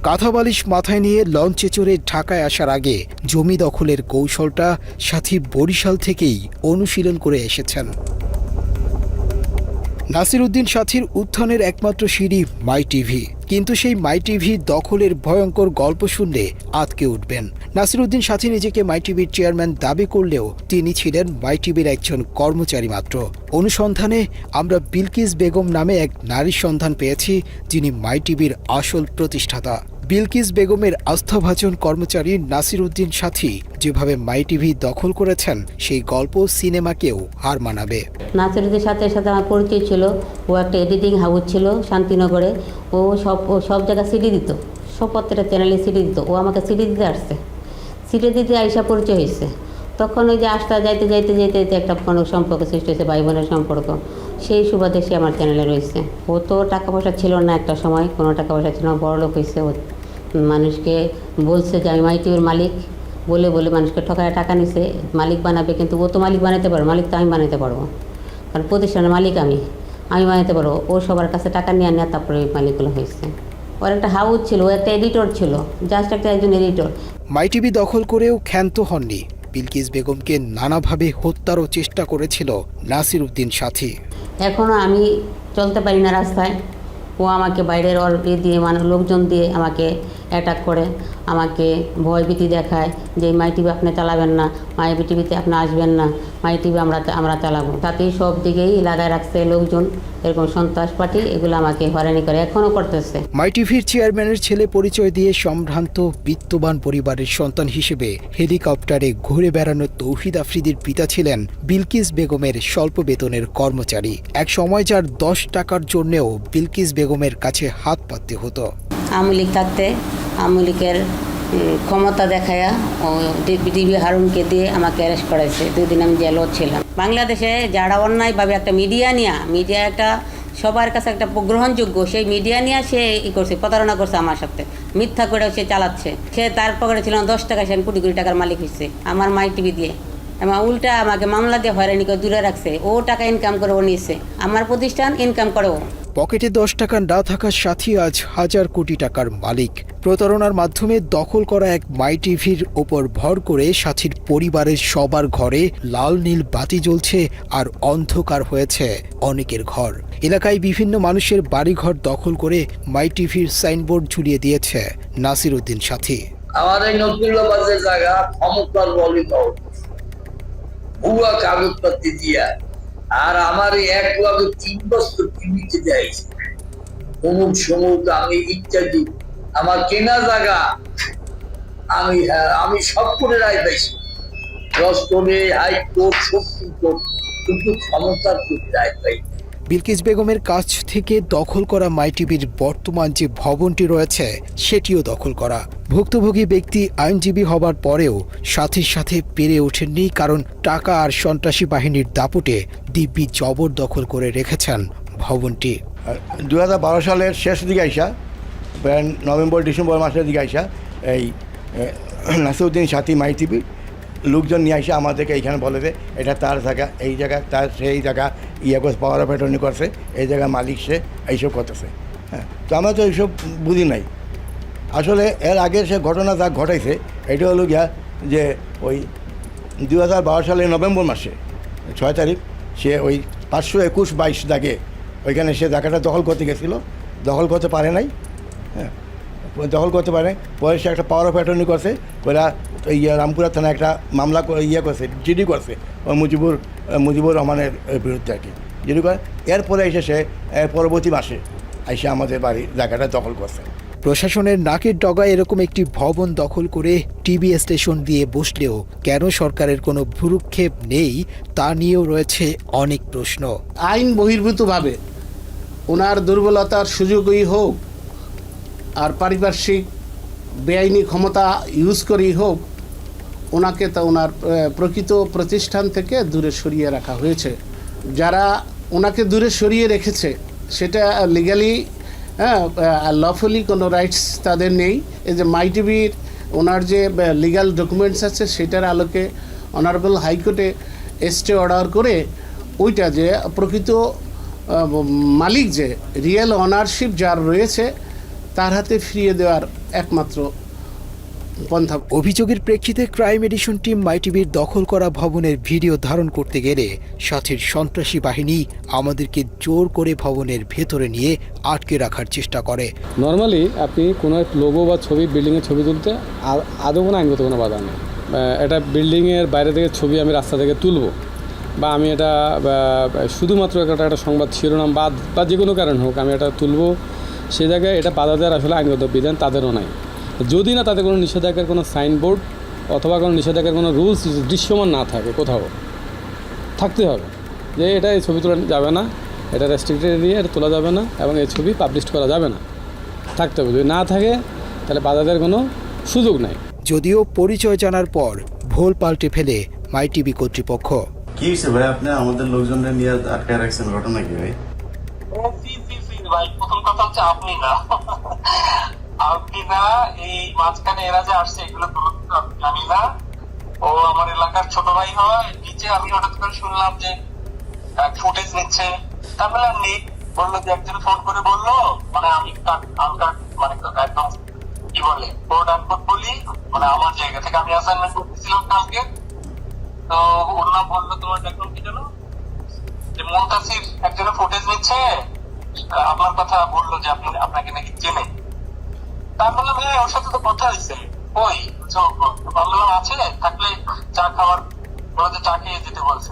কাঁথাবালিশ মাথায় নিয়ে লঞ্চে চড়ে ঢাকায় আসার আগে জমি দখলের কৌশলটা সাথী বরিশাল থেকেই অনুশীলন করে এসেছেন। নাসির উদ্দিন সাথীর উত্থানের একমাত্র সিঁড়ি মাই টিভি, কিন্তু সেই মাই টিভি দখলের ভয়ঙ্কর গল্প শুনলে আতকে উঠবেন। নাসির উদ্দিন সাথী নিজেকে মাই টিভির চেয়ারম্যান দাবি করলেও তিনি ছিলেন মাই টিভির একজন কর্মচারী মাত্র। অনুসন্ধানে আমরা বিলকিস বেগম নামে এক নারীর সন্ধান পেয়েছি, যিনি মাই টিভির আসল প্রতিষ্ঠাতা। বিলকিস বেগমের আস্থাভাজন কর্মচারী নাসির উদ্দিন সাথী যেভাবে মাই টিভি দখল করেছেন, সেই গল্প সিনেমাকেও হার মানাবে। নাসির উদ্দিন সাথীর সাথে আমার পরিচয় ছিল। ও একটা এডিটিং হাউস ছিল শান্তিনগরে। ও সব জায়গায় সিডি দিত, সব প্রত্যেকটা চ্যানেলে সিডি দিত। ও আমাকে সিডি দিতে আসছে, সিডি দিতে আইসা পরিচয় হয়েছে। তখন ওই যে আসতে যাইতে যাইতে যাইতে যাইতে একটা কোনো সম্পর্ক সৃষ্টি হয়েছে, ভাই বোনের সম্পর্ক। সেই সুবাদে সে আমার চ্যানেলে রয়েছে। ও তো টাকা পয়সা ছিল না, একটা সময় কোনো টাকা পয়সা ছিল না, বড়লোক হয়েছে। ও মানুষকে বলছে যে আমি মাইটিভির মালিক, বলে বলে মানুষকে ঠকায় টাকা নিছে, মালিক বানাবে। কিন্তু ও তো মালিক বানাতে পারবে, মালিক তো আমি বানাতে পারবো, কারণ প্রতিষ্ঠানের মালিক আমি বানাতে পারবো। ও সবার কাছে টাকা নিয়ে নেওয়া, তারপরে ওই মালিকগুলো হয়েছে। ওর একটা হাউস ছিল, ও একটা এডিটর ছিল, জাস্ট একটা একজন এডিটর। মাইটিভি দখল করেও ক্ষান্ত হননি। বিলকিস বেগমকে নানাভাবে হত্যারও চেষ্টা করেছিল নাসির উদ্দিন সাথী। এখনও আমি চলতে পারি না রাস্তায়। ও আমাকে বাইরের দিয়ে লোকজন দিয়ে আমাকে অ্যাটাক করে, আমাকে ভয়ভীতি দেখায় যে মাই টিভি আপনি চালাবেন না, মাই টিভিতে আপনি আসবেন না, মাই টিভি আমরা চালাবো। তাতেই সব দিকেই লাগায় রাখছে লোকজন, এরকম সন্ত্রাস পার্টি, এগুলো আমাকে হয়রানি করে, এখনও করতেছে। মাইটিভির চেয়ারম্যানের ছেলে পরিচয় দিয়ে সম্ভ্রান্ত বিত্তবান পরিবারের সন্তান হিসেবে হেলিকপ্টারে ঘুরে বেড়ানো তৌহিদ আফ্রিদির পিতা ছিলেন বিলকিস বেগমের স্বল্প বেতনের কর্মচারী। এক সময় যার 10 টাকার জন্যেও বিলকিস বেগমের কাছে হাত পাততে হতো। আওয়ামী লীগ থাকতে আওয়ামী লীগের ক্ষমতা দেখায়া ডিবি হারুনকে দিয়ে আমাকে অ্যারেস্ট করাইছে। 2 দিন আমি জেলও ছিলাম। বাংলাদেশে যারা অন্যায়ভাবে একটা মিডিয়া একটা সবার কাছে একটা গ্রহণযোগ্য, সেই মিডিয়া নিয়ে সে করছে, প্রতারণা করছে আমার সাথে, মিথ্যা করে সে চালাচ্ছে। সে তার পকেটে ছিল 10 টাকা, সে কোটি কোটি টাকার মালিক হয়েছে আমার মাই টিভি দিয়ে। এবং উল্টা আমাকে মামলা দিয়ে হয়রানি করে দূরে রাখছে। ও টাকা ইনকাম করে ও নিয়েছে, আমার প্রতিষ্ঠান ইনকাম করে ও। পকেটে 10 টাকা না থাকার সাথী আজ হাজার কোটি টাকার মালিক। প্রতারণার মাধ্যমে দখল করা এক মাই টিভির ওপর ভর করে সাথীর পরিবারের সবার ঘরে লাল নীল বাতি জ্বলছে, আর অন্ধকার হয়েছে অনেকের ঘর। এলাকায় বিভিন্ন মানুষের বাড়িঘর দখল করে মাই টিভির সাইনবোর্ড ঝুলিয়ে দিয়েছে নাসির উদ্দিন সাথী। আমাদের নতুল্লাবাদের জায়গা ক্ষমতার বলিত ভুয়া কাগজপত্র দিয়া, আর আমার 1 বছর টিভিতে যাইছে অমুক সমুক আমি ইত্যাদি আমার কেনা জায়গা আমি সব করে রায় পাইছি, রস্তমে হাইকোর্ট সুপ্রিম কোর্ট, কিন্তু ক্ষমতার প্রতি রায় পাই। বিলকিস বেগমের কাছ থেকে দখল করা মাই টিভির বর্তমান যে ভবনটি রয়েছে সেটিও দখল করা। ভুক্তভোগী ব্যক্তি আইনজীবী হবার পরেও সাথীর সাথে পেরে ওঠেননি, কারণ টাকা আর সন্ত্রাসী বাহিনীর দাপটে দিব্যি জবরদখল করে রেখেছেন ভবনটি। 2012 সালের শেষ দিকে আইসা, নভেম্বর ডিসেম্বর মাসের দিকে আইসা এই নাসিরউদ্দিন সাথী মাই টিভি লোকজন নিয়ে আসে আমাদেরকে এইখানে বলে যে এটা তার জায়গা, এই জায়গা তার, সেই জায়গা করছে, পাওয়ার অফ অ্যাটর্নি করছে, এই জায়গার মালিক সে, এইসব করতেছে। হ্যাঁ, তো আমরা তো এইসব বুঝি নাই। আসলে এর আগে সে ঘটনা যা ঘটাইছে এটা হলো গিয়া যে ওই 2012 সালের নভেম্বর মাসে 6 তারিখ সে ওই 521-22 দাগে ওইখানে সে জায়গাটা দখল করতে গেছিলো, দখল করতে পারে নাই। হ্যাঁ, দখল করতে পারে, পরে সে একটা পাওয়ার অফ অ্যাটর্নি করছে, ওরা রামপুরা থানায় একটা মামলা করছে, জিডি করছে মুজিবুর রহমানের বিরুদ্ধে আর কি, জিডি করে। এরপরে এসে সে পরবর্তী মাসে এসে আমাদের বাড়ির জায়গাটা দখল করছে। প্রশাসনের নাকের ডগায় এরকম একটি ভবন দখল করে টিভি স্টেশন দিয়ে বসলেও কেন সরকারের কোনো ভ্রুক্ষেপ নেই তা নিয়েও রয়েছে অনেক প্রশ্ন। আইন বহির্ভূতভাবে ওনার দুর্বলতার সুযোগই হোক আর পারিপার্শ্বিক বেআইনি ক্ষমতা ইউজ করেই হোক, ওনাকে তা ওনার প্রকৃত প্রতিষ্ঠান থেকে দূরে সরিয়ে রাখা হয়েছে। যারা ওনাকে দূরে সরিয়ে রেখেছে সেটা লিগালি, লফুলি কোনো রাইটস তাদের নেই। এই যে মাই টিভির ওনার যে লিগাল ডকুমেন্টস আছে সেটার আলোকে অনারেবল হাইকোর্টে স্টে অর্ডার করে ওইটা যে প্রকৃত মালিক, যে রিয়েল অনারশিপ যার রয়েছে, তার হাতে ফিরিয়ে দেওয়ার একমাত্র পন্থা। অভিযোগের প্রেক্ষিতে ক্রাইম এডিশন টিম মাই টিভির দখল করা ভবনের ভিডিও ধারণ করতে গেলে সাথীর সন্ত্রাসী বাহিনী আমাদেরকে জোর করে ভবনের ভেতরে নিয়ে আটকে রাখার চেষ্টা করে। নর্মালি আপনি কোনো এক লোগো বা ছবি, বিল্ডিংয়ের ছবি তুলতে আদৌ কোনো আইনগত কোনো বাধা নেই। এটা বিল্ডিংয়ের বাইরে থেকে ছবি আমি রাস্তা থেকে তুলব, বা আমি এটা শুধুমাত্র একটা সংবাদ শিরোনাম বা যে কোনো কারণ হোক আমি এটা তুলব, সে জায়গায় এটা বাধা দেওয়ার আসলে আইনগত বিধান তাদেরও নাই। যদি না তাদের কোনো নিষেধাজ্ঞার কোনো সাইনবোর্ড অথবা কোনো নিষেধাজ্ঞার কোনো রুলস দৃশ্যমান না থাকে, কোথাও থাকতে হবে যে এটা এই ছবি তোলা যাবে না, এটা রেস্ট্রিক্টেড এরিয়া, এটা তোলা যাবে না, এবং এই ছবি পাবলিশ করা যাবে না, থাকতে হবে। যদি না থাকে তাহলে বাধা দেওয়ার কোনো সুযোগ নাই। যদিও পরিচয় জানার পর ভোল পাল্টে ফেলে মাই টিভি কর্তৃপক্ষ। কি হয়েছে ভাই, আপনি আমাদের লোকজনরা নিয়ে আটকায় রাখছেন, ঘটনা কি ভাই? ভাই প্রথম কথা হচ্ছে আপনি না এই মাঝখানে এরা যে আসছে এগুলো জানি না। ও আমার এলাকার ছোট ভাই হয়, নিচে আমি হঠাৎ করে শুনলাম যে ফুটেজ নিচ্ছে। তারপরে আমি বললো যে একজন ফোন করে বললো, মানে আমি মানে একদম কি বলে কোড আনকোড বলি, মানে আমার জায়গা থেকে আমি অ্যাসাইনমেন্ট করতেছিলাম কালকে। তো ওর নাম বললো, তোমার ব্যাকগ্রাউন্ড কি জানো, যে মুনতাসির একজনের ফুটেজ নিচ্ছে, আপনার কথা বললো যে আপনি আপনাকে নাকি চেনে। তার বললাম হ্যাঁ ওর সাথে তো কথা হয়েছে, ওই বললাম আছে, থাকলে চা খাওয়ার বলতে চা খেয়ে যেতে বলছে।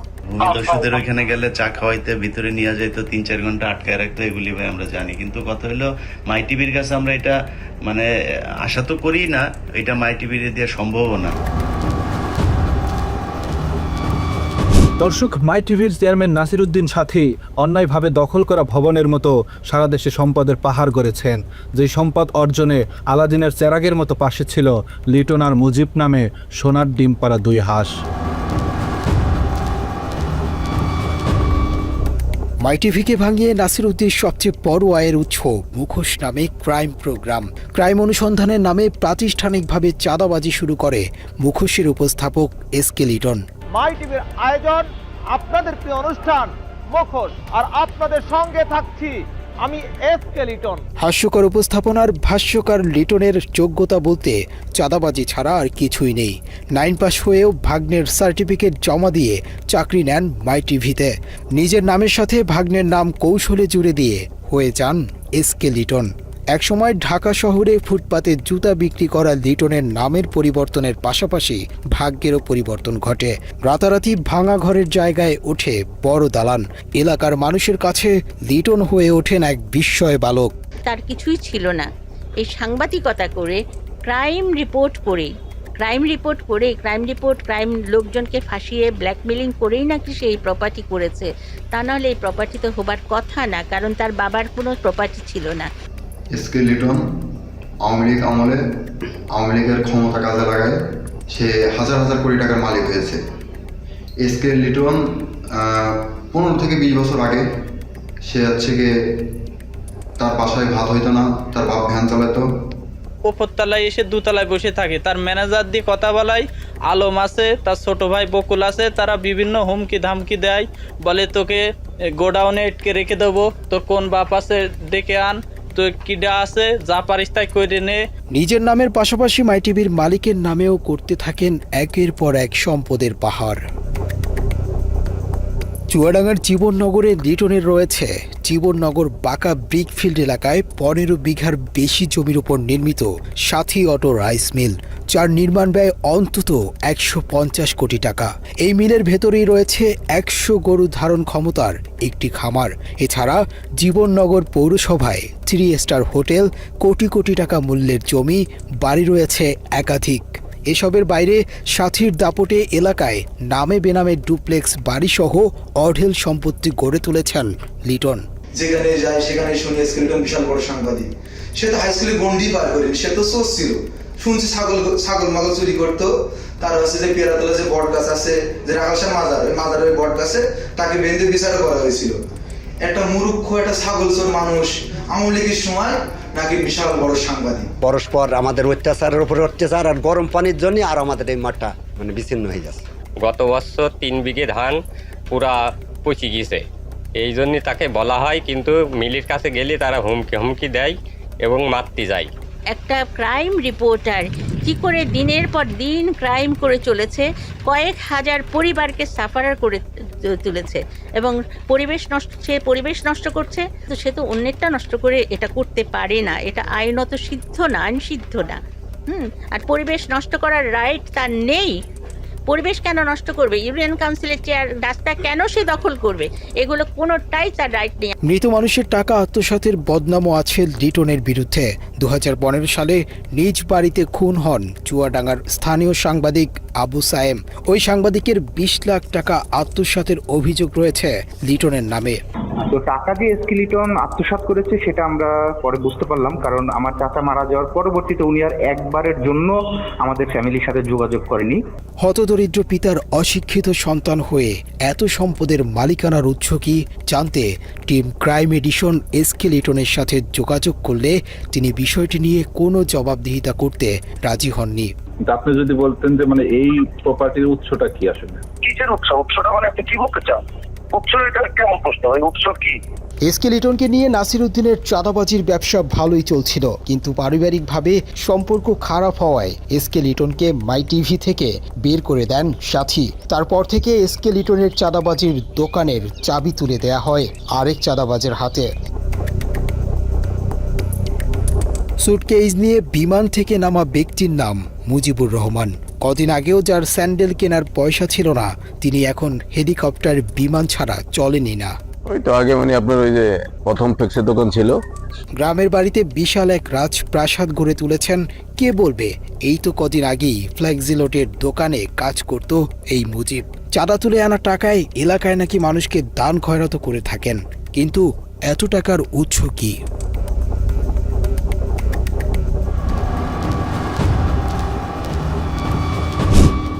দর্শকদের ওইখানে গেলে চা খাওয়াইতে ভিতরে নিয়ে যাইতো, 3-4 ঘন্টা আটকায় রাখতো, এগুলি ভাই আমরা জানি। কিন্তু কথা হলো মাই টিভির কাছে আমরা এটা মানে আশা তো করি না, এটা মাই টিভির দিয়ে সম্ভব না। দর্শক, মাই টিভির চেয়ারম্যান নাসির উদ্দিন সাথী অন্যায়ভাবে দখল করা ভবনের মতো সারা দেশে সম্পদের পাহাড় গড়েছেন। যেই সম্পদ অর্জনে আলাদিনের চেরাগের মতো পাশে ছিল লিটন আর মুজিব নামে সোনার ডিম পাড়া 2 হাঁস। মাই টিভিকে ভাঙিয়ে নাসির উদ্দিন সবচেয়ে বড় আয়ের উৎস মুখোশ নামে ক্রাইম প্রোগ্রাম। ক্রাইম অনুসন্ধানের নামে প্রাতিষ্ঠানিকভাবে চাঁদাবাজি শুরু করে মুখোশের উপস্থাপক এসকে লিটন। মাই টিভির আয়োজন আপনাদের প্রিয় অনুষ্ঠান মুখোশ, আর আপনাদের সঙ্গে থাকছি আমি এসকে লিটন। হাস্যকর উপস্থাপনার ভাষ্যকার লিটনের যোগ্যতা বলতে চাঁদাবাজি ছাড়া আর কিছুই নেই। 9 পাস হয়েও ভাগ্নের সার্টিফিকেট জমা দিয়ে চাকরি নেন মাই টিভিতে। নিজের নামের সাথে ভাগ্নের নাম কৌশলে জুড়ে দিয়ে হয়ে যান এসকে লিটন। একসময় ঢাকা শহরে ফুটপাতে জুতা বিক্রি করা লিটনের নামের পরিবর্তনের পাশাপাশি ভাগ্যেরও পরিবর্তন ঘটে। রাতারাতি ভাঙা ঘরের জায়গায় ওঠে বড় দালান। এলাকার মানুষের কাছে লিটন হয়ে ওঠেন এক বিস্ময় বালক। তার কিছুই ছিল না, এই সাংবাদিকতা করে ক্রাইম রিপোর্ট ক্রাইম লোকজনকে ফাঁসিয়ে ব্ল্যাকমেলিং করেই নাকি সে এই প্রপার্টি করেছে। তা নাহলে এই প্রপার্টি তো হবার কথা না, কারণ তার বাবার কোনো প্রপার্টি ছিল না। এসকে লিটন আওয়ামী লীগ আমলে আওয়ামী লীগের ক্ষমতা কাজে লাগায় সে হাজার হাজার কোটি টাকার মালিক হয়েছে। এসকে লিটন 15 থেকে 20 বছর আগে সে হচ্ছে গিয়ে তার বাসায় ভাত হইতো না, তার বাপ ভ্যান চালাতো। উপরতলায় এসে দোতলায় বসে থাকে, তার ম্যানেজার দিয়ে কথা বলাই, আলম আছে, তার ছোট ভাই বকুল আছে, তারা বিভিন্ন হুমকি ধামকি দেয়, বলে তোকে গোডাউনে আটকে রেখে দেবো, তো কোন বাপ আছে ডেকে আন, তো কিডা আছে যা পারিস তাই করে নে। নিজের নামের পাশাপাশি মাই টিভির মালিকের নামেও করতে থাকেন একের পর এক সম্পদের পাহাড়। চুয়াডাঙ্গার জীবননগরে লিটনের রয়েছে জীবননগর বাঁকা ব্রিকফিল্ড এলাকায় 15 বিঘার বেশি জমির উপর নির্মিত সাথী অটো রাইস মিল, যার নির্মাণ ব্যয় অন্তত 150 কোটি টাকা। এই মিলের ভেতরেই রয়েছে 100 গরু ধারণ ক্ষমতার একটি খামার। এছাড়া জীবননগর পৌরসভায় 3 স্টার হোটেল, কোটি কোটি টাকা মূল্যের জমি, বাড়ি রয়েছে একাধিক। এসবের বাইরে সাথীর দাপটে এলাকায় নামে বেনামে ডুপ্লেক্স বাড়িসহ অঢেল সম্পত্তি গড়ে তুলেছেন লিটন। যেখানে যায় সেখানে শুনি এসকে লিটন বিশাল বড় সাংবাদিক। সে তো হাই স্কুলে গন্ডি পার করেন, সে তো সোর্স ছিল। শুনছি ছাগল মাগল চুরি করতো। তার হচ্ছে যে পেয়ারাতলা যে বট গাছ আছে, যে রাখালসার মাজার, ওই মাজারের বট গাছে তাকে বেঁধে বিচার করা হয়েছিল। একটা মুরুক্ষ একটা ছাগল চোর মানুষ আওয়ামী লীগের সময় নাকি বিশাল বড় সাংবাদিক। পরস্পর আমাদের অত্যাচারের উপরে অত্যাচার, আর গরম পানির জন্য আর আমাদের এই মাঠটা মানে বিচ্ছিন্ন হয়ে যাচ্ছে। গত বছর 3 বিঘে ধান পুরা পচে গিয়েছে, এই জন্য তাকে বলা হয়, কিন্তু মিলের কাছে গেলে তারা হুমকি দেয় এবং মারতে যায়। একটা ক্রাইম রিপোর্টার কি করে দিনের পর দিন ক্রাইম করে চলেছে, কয়েক হাজার পরিবারকে সাফারার করে তুলেছে এবং পরিবেশ নষ্ট করছে। তো সে তো অন্যেরটা নষ্ট করে এটা করতে পারে না, এটা আইনত সিদ্ধ না, আইনসিদ্ধ না। আর পরিবেশ নষ্ট করার রাইট তার নেই। পরিবেশ কেন নষ্ট করবে? ইউনিয়ন কাউন্সিলের চেয়ার রাস্তা কেন সে দখল করবে? এগুলো কোনোটাই তার রাইট নেই। মৃত মানুষের টাকা আত্মসাতের বদনামও আছে লিটনের বিরুদ্ধে। 2015 সালে নিজ বাড়িতে খুন হন চুয়াডাঙ্গার স্থানীয় সাংবাদিক আবু সায়েম। ওই সাংবাদিকের 20 লাখ টাকা আত্মসাতের অভিযোগ রয়েছে লিটনের নামে। তো টাকা দিয়ে এসকে লিটন আত্মসাৎ করেছে সেটা আমরা পরে বুঝতে পারলাম, কারণ আমার চাচা মারা যাওয়ার পরবর্তীতে উনি আর একবারের জন্য আমাদের ফ্যামিলির সাথে যোগাযোগ করেনি। হতদরিদ্র দরিদ্র পিতার অশিক্ষিত সন্তান হয়ে এত সম্পদের মালিকানার উৎস কি জানতে টিম ক্রাইম এডিশন এসকে লিটনের সাথে যোগাযোগ করলে তিনি বিষয়টি নিয়ে কোনো জবাবদিহিতা করতে রাজি হননি। আপনি যদি বলতেন যে মানে এই প্রপার্টির উৎসটা কি আসলে? কিসের উৎস? উৎসটা মানে আপনি কি বলতে চান? উৎস এটা কেমন প্রশ্ন? এই উৎস কি? এসকে লিটনকে নিয়ে নাসির উদ্দিনের চাঁদাবাজির ব্যবসা ভালোই চলছিল, কিন্তু পারিবারিকভাবে সম্পর্ক খারাপ হওয়ায় এসকে লিটনকে মাই টিভি থেকে বের করে দেন সাথী। তারপর থেকে এসকে লিটনের চাঁদাবাজির দোকানের চাবি তুলে দেয়া হয় আরেক চাঁদাবাজের হাতে। সুটকেস নিয়ে বিমান থেকে নামা ব্যক্তির নাম মুজিবুর রহমান। কদিন আগেও যার স্যান্ডেল কেনার পয়সা ছিল না, তিনি এখন হেলিকপ্টার বিমান ছাড়া চলেনি না। ওই তো আগে মানে আপনার ওই যে প্রথম ফ্লেক্সের দোকান ছিল। গ্রামের বাড়িতে বিশাল এক রাজপ্রাসাদ গড়ে তুলেছেন। কে বলবে এই তো কদিন আগেই ফ্ল্যাক্সিলোটের দোকানে কাজ করত এই মুজিব। চাঁদা তুলে আনা টাকায় এলাকায় নাকি মানুষকে দান খয়রাত করে থাকেন, কিন্তু এত টাকার উৎস কি?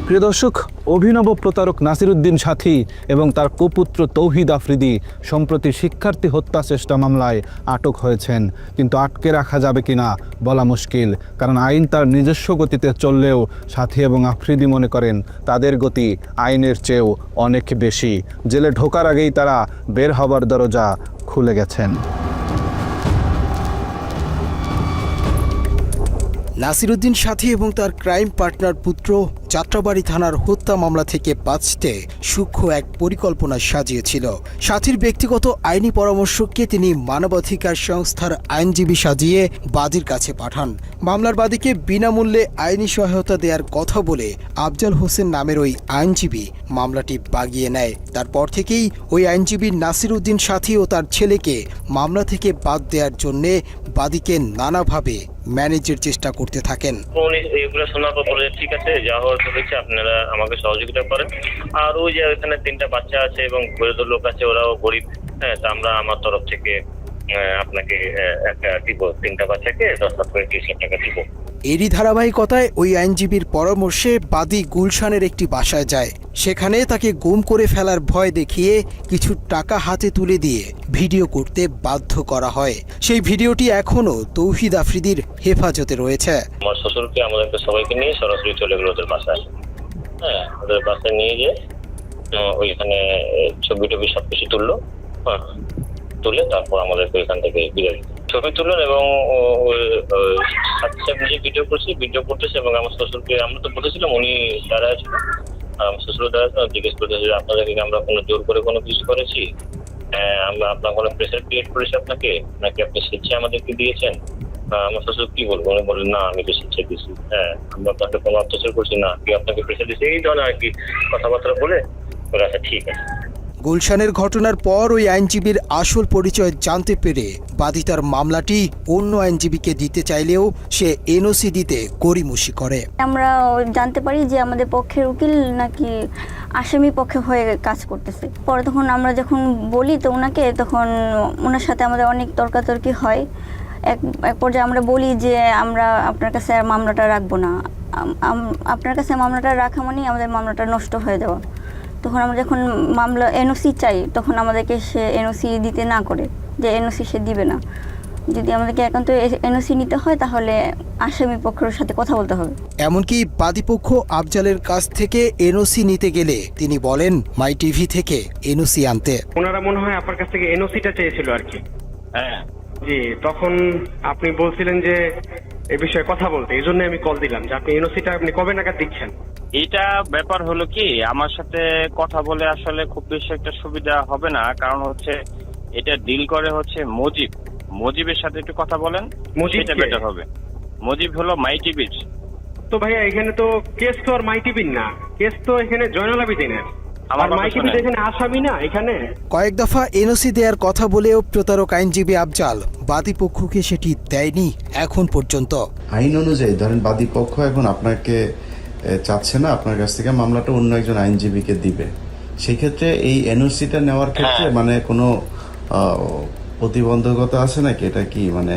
প্রিয় দর্শক, অভিনব প্রতারক নাসির উদ্দিন সাথী এবং তার কুপুত্র তৌহিদ আফ্রিদি সম্প্রতি শিক্ষার্থী হত্যা চেষ্টা মামলায় আটক হয়েছেন, কিন্তু আটকে রাখা যাবে কিনা বলা মুশকিল, কারণ আইন তার নিজস্ব গতিতে চললেও সাথী এবং আফ্রিদি মনে করেন তাদের গতি আইনের চেয়েও অনেক বেশি। জেলে ঢোকার আগেই তারা বের হবার দরজা খুলে গেছেন। নাসির উদ্দিন সাথী এবং তার ক্রাইম পার্টনার পুত্র যাত্রাবাড়ি থানার হত্যা মামলা থেকে বাঁচতে সূক্ষ্ম এক পরিকল্পনা সাজিয়েছিল। সাথীর ব্যক্তিগত আইনি পরামর্শককে তিনি মানবাধিকার সংস্থার আইনজীবী সাজিয়ে বাদীর কাছে পাঠান। মামলার বাদীকে বিনামূল্যে আইনি সহায়তা দেওয়ার কথা বলে আফজাল হোসেন নামের ওই আইনজীবী মামলাটি বাগিয়ে নেয়। তারপর থেকেই ওই আইনজীবী নাসির উদ্দিন সাথী ও তার ছেলেকে মামলা থেকে বাদ দেওয়ার জন্যে বাদীকে নানাভাবে ম্যানেজের চেষ্টা করতে থাকেন। এগুলো শোনার পর বলে ঠিক আছে, যা হওয়ার হয়েছে আপনারা আমাকে সহযোগিতা করেন। আর ওই যে এখানে 3টা বাচ্চা আছে এবং বয়স্ক লোক আছে, ওরাও গরিব। হ্যাঁ, তা আমরা আমার তরফ থেকে আপনাকে একটা দিব, 3টা বাচ্চাকে 10 লাখ করে 30 লাখ টাকা দিব। এরই ধারাবাহিকতায় ওই আইনজীবীর পরামর্শে বাদী গুলশানের একটি বাসায় যায়। সেখানে তাকে গুম করে ফেলার ভয় দেখিয়ে কিছু টাকা হাতে তুলে দিয়ে ভিডিও করতে বাধ্য করা হয়। সেই ভিডিওটি এখনো তৌহিদ আফ্রিদির হেফাজতে রয়েছে। আমার শ্বশুরকে আমাদেরকে সবাইকে নিয়ে সরাসরি চলে গেল ওদের বাসায়। হ্যাঁ, ওদের বাসায় নিয়ে গিয়ে ওইখানে ছবি টবি সবকিছু তুললো। হ্যাঁ, তুলে তারপর আমাদেরকে ওইখান থেকে বিদায় ছবি তুললেন এবং সাথে নিজে ভিডিও করতেছে এবং আমার শ্বশুরকে আমরা তো বলেছিলাম উনি দাঁড়ায় ছিল, আমার শ্বশুর দাঁড়ায় জিজ্ঞেস করতেছে যে আপনাদেরকে আমরা কোনো জোর করে কোনো কিছু করেছি, আমরা আপনার কোনো প্রেশার ক্রিয়েট করেছি আপনাকে, নাকি আপনি স্বেচ্ছা আমাদেরকে দিয়েছেন? আমার শ্বশুর কি বলবো, উনি বললেন না আমি তো স্বেচ্ছা দিয়েছি। হ্যাঁ, আমরা আপনাকে কোনো অত্যাচার করছি না, কি আপনাকে প্রেশার দিয়েছি, এই ধরনের আর কি কথাবার্তা বলে ওরা আচ্ছা ঠিক আছে। গুলশানের ঘটনার পর ওই আইনজীবীর আসল পরিচয় জানতে পেরে বাদী তার মামলাটি অন্য আইনজীবীকে দিতে চাইলেও সে এনওসি দিতে গড়িমসি করে। আমরা জানতে পারি যে আমাদের পক্ষের উকিল নাকি আসামি পক্ষে হয়ে কাজ করতেছে। পরে তখন আমরা যখন বলি তো ওনাকে, তখন ওনার সাথে আমাদের অনেক তর্কাতর্কি হয়। এক পর্যায়ে আমরা বলি যে আমরা আপনার কাছে আর মামলাটা রাখবো না, আপনার কাছে মামলাটা রাখা মানেই আমাদের মামলাটা নষ্ট হয়ে যাওয়া। তখন আমরা যখন মামলা এনওসি চাই, তখন আমাদেরকে সে এনওসি দিতে না করে, যে এনওসি সে দিবে না। যদি আমাদেরকে একান্ত এনওসি নিতে হয় তাহলে আসামি পক্ষের সাথে কথা বলতে হবে। এমনকি বাদীপক্ষ আফজালের কাছ থেকে এনওসি নিতে গেলে তিনি বলেন মাই টিভি থেকে এনওসি আনতে। ওনারা মনে হয় আপনার কাছ থেকে এনওসিটা চেয়েছিল আর কি। হ্যাঁ জি, তখন আপনি বলছিলেন যে এই বিষয়ে কথা বলতে, এই জন্য আমি কল দিলাম যে আপনি এনওসিটা আপনি কবে নাগাদ দিচ্ছেন। এটা ব্যাপার হলো কি, আমার সাথে কথা বলে আসলে খুব বেশি একটা সুবিধা হবে না, কারণ হচ্ছে এটা ডিল করে হচ্ছে মুজিবের সাথে একটু কথা বলেন, সেটা বেটার হবে। মুজিব হলো মাই টিভির। তো ভাইয়া এখানে তো কেস তো আর মাই টিভির না, কেস তো এখানে জয়নাল আবেদিনের। আমার মাই টিভি এখানে আসামি না। এখানে কয়েক দফা এনওসি দেওয়ার কথা বলেও প্রতারক আইনজীবী আফজাল বাদীপক্ষকে সেটি দেয়নি এখন পর্যন্ত। আইন অনুযায়ী ধরেন বাদীপক্ষ এখন আপনাকে চাচ্ছে না আপনার কাছ থেকে, মামলাটা অন্য একজন আইনজীবীকে দিবে। সেই ক্ষেত্রে এই এনওসিটা নেওয়ার ক্ষেত্রে মানে কোনো প্রতিবন্ধকতা আছে নাকি? এটা কি মানে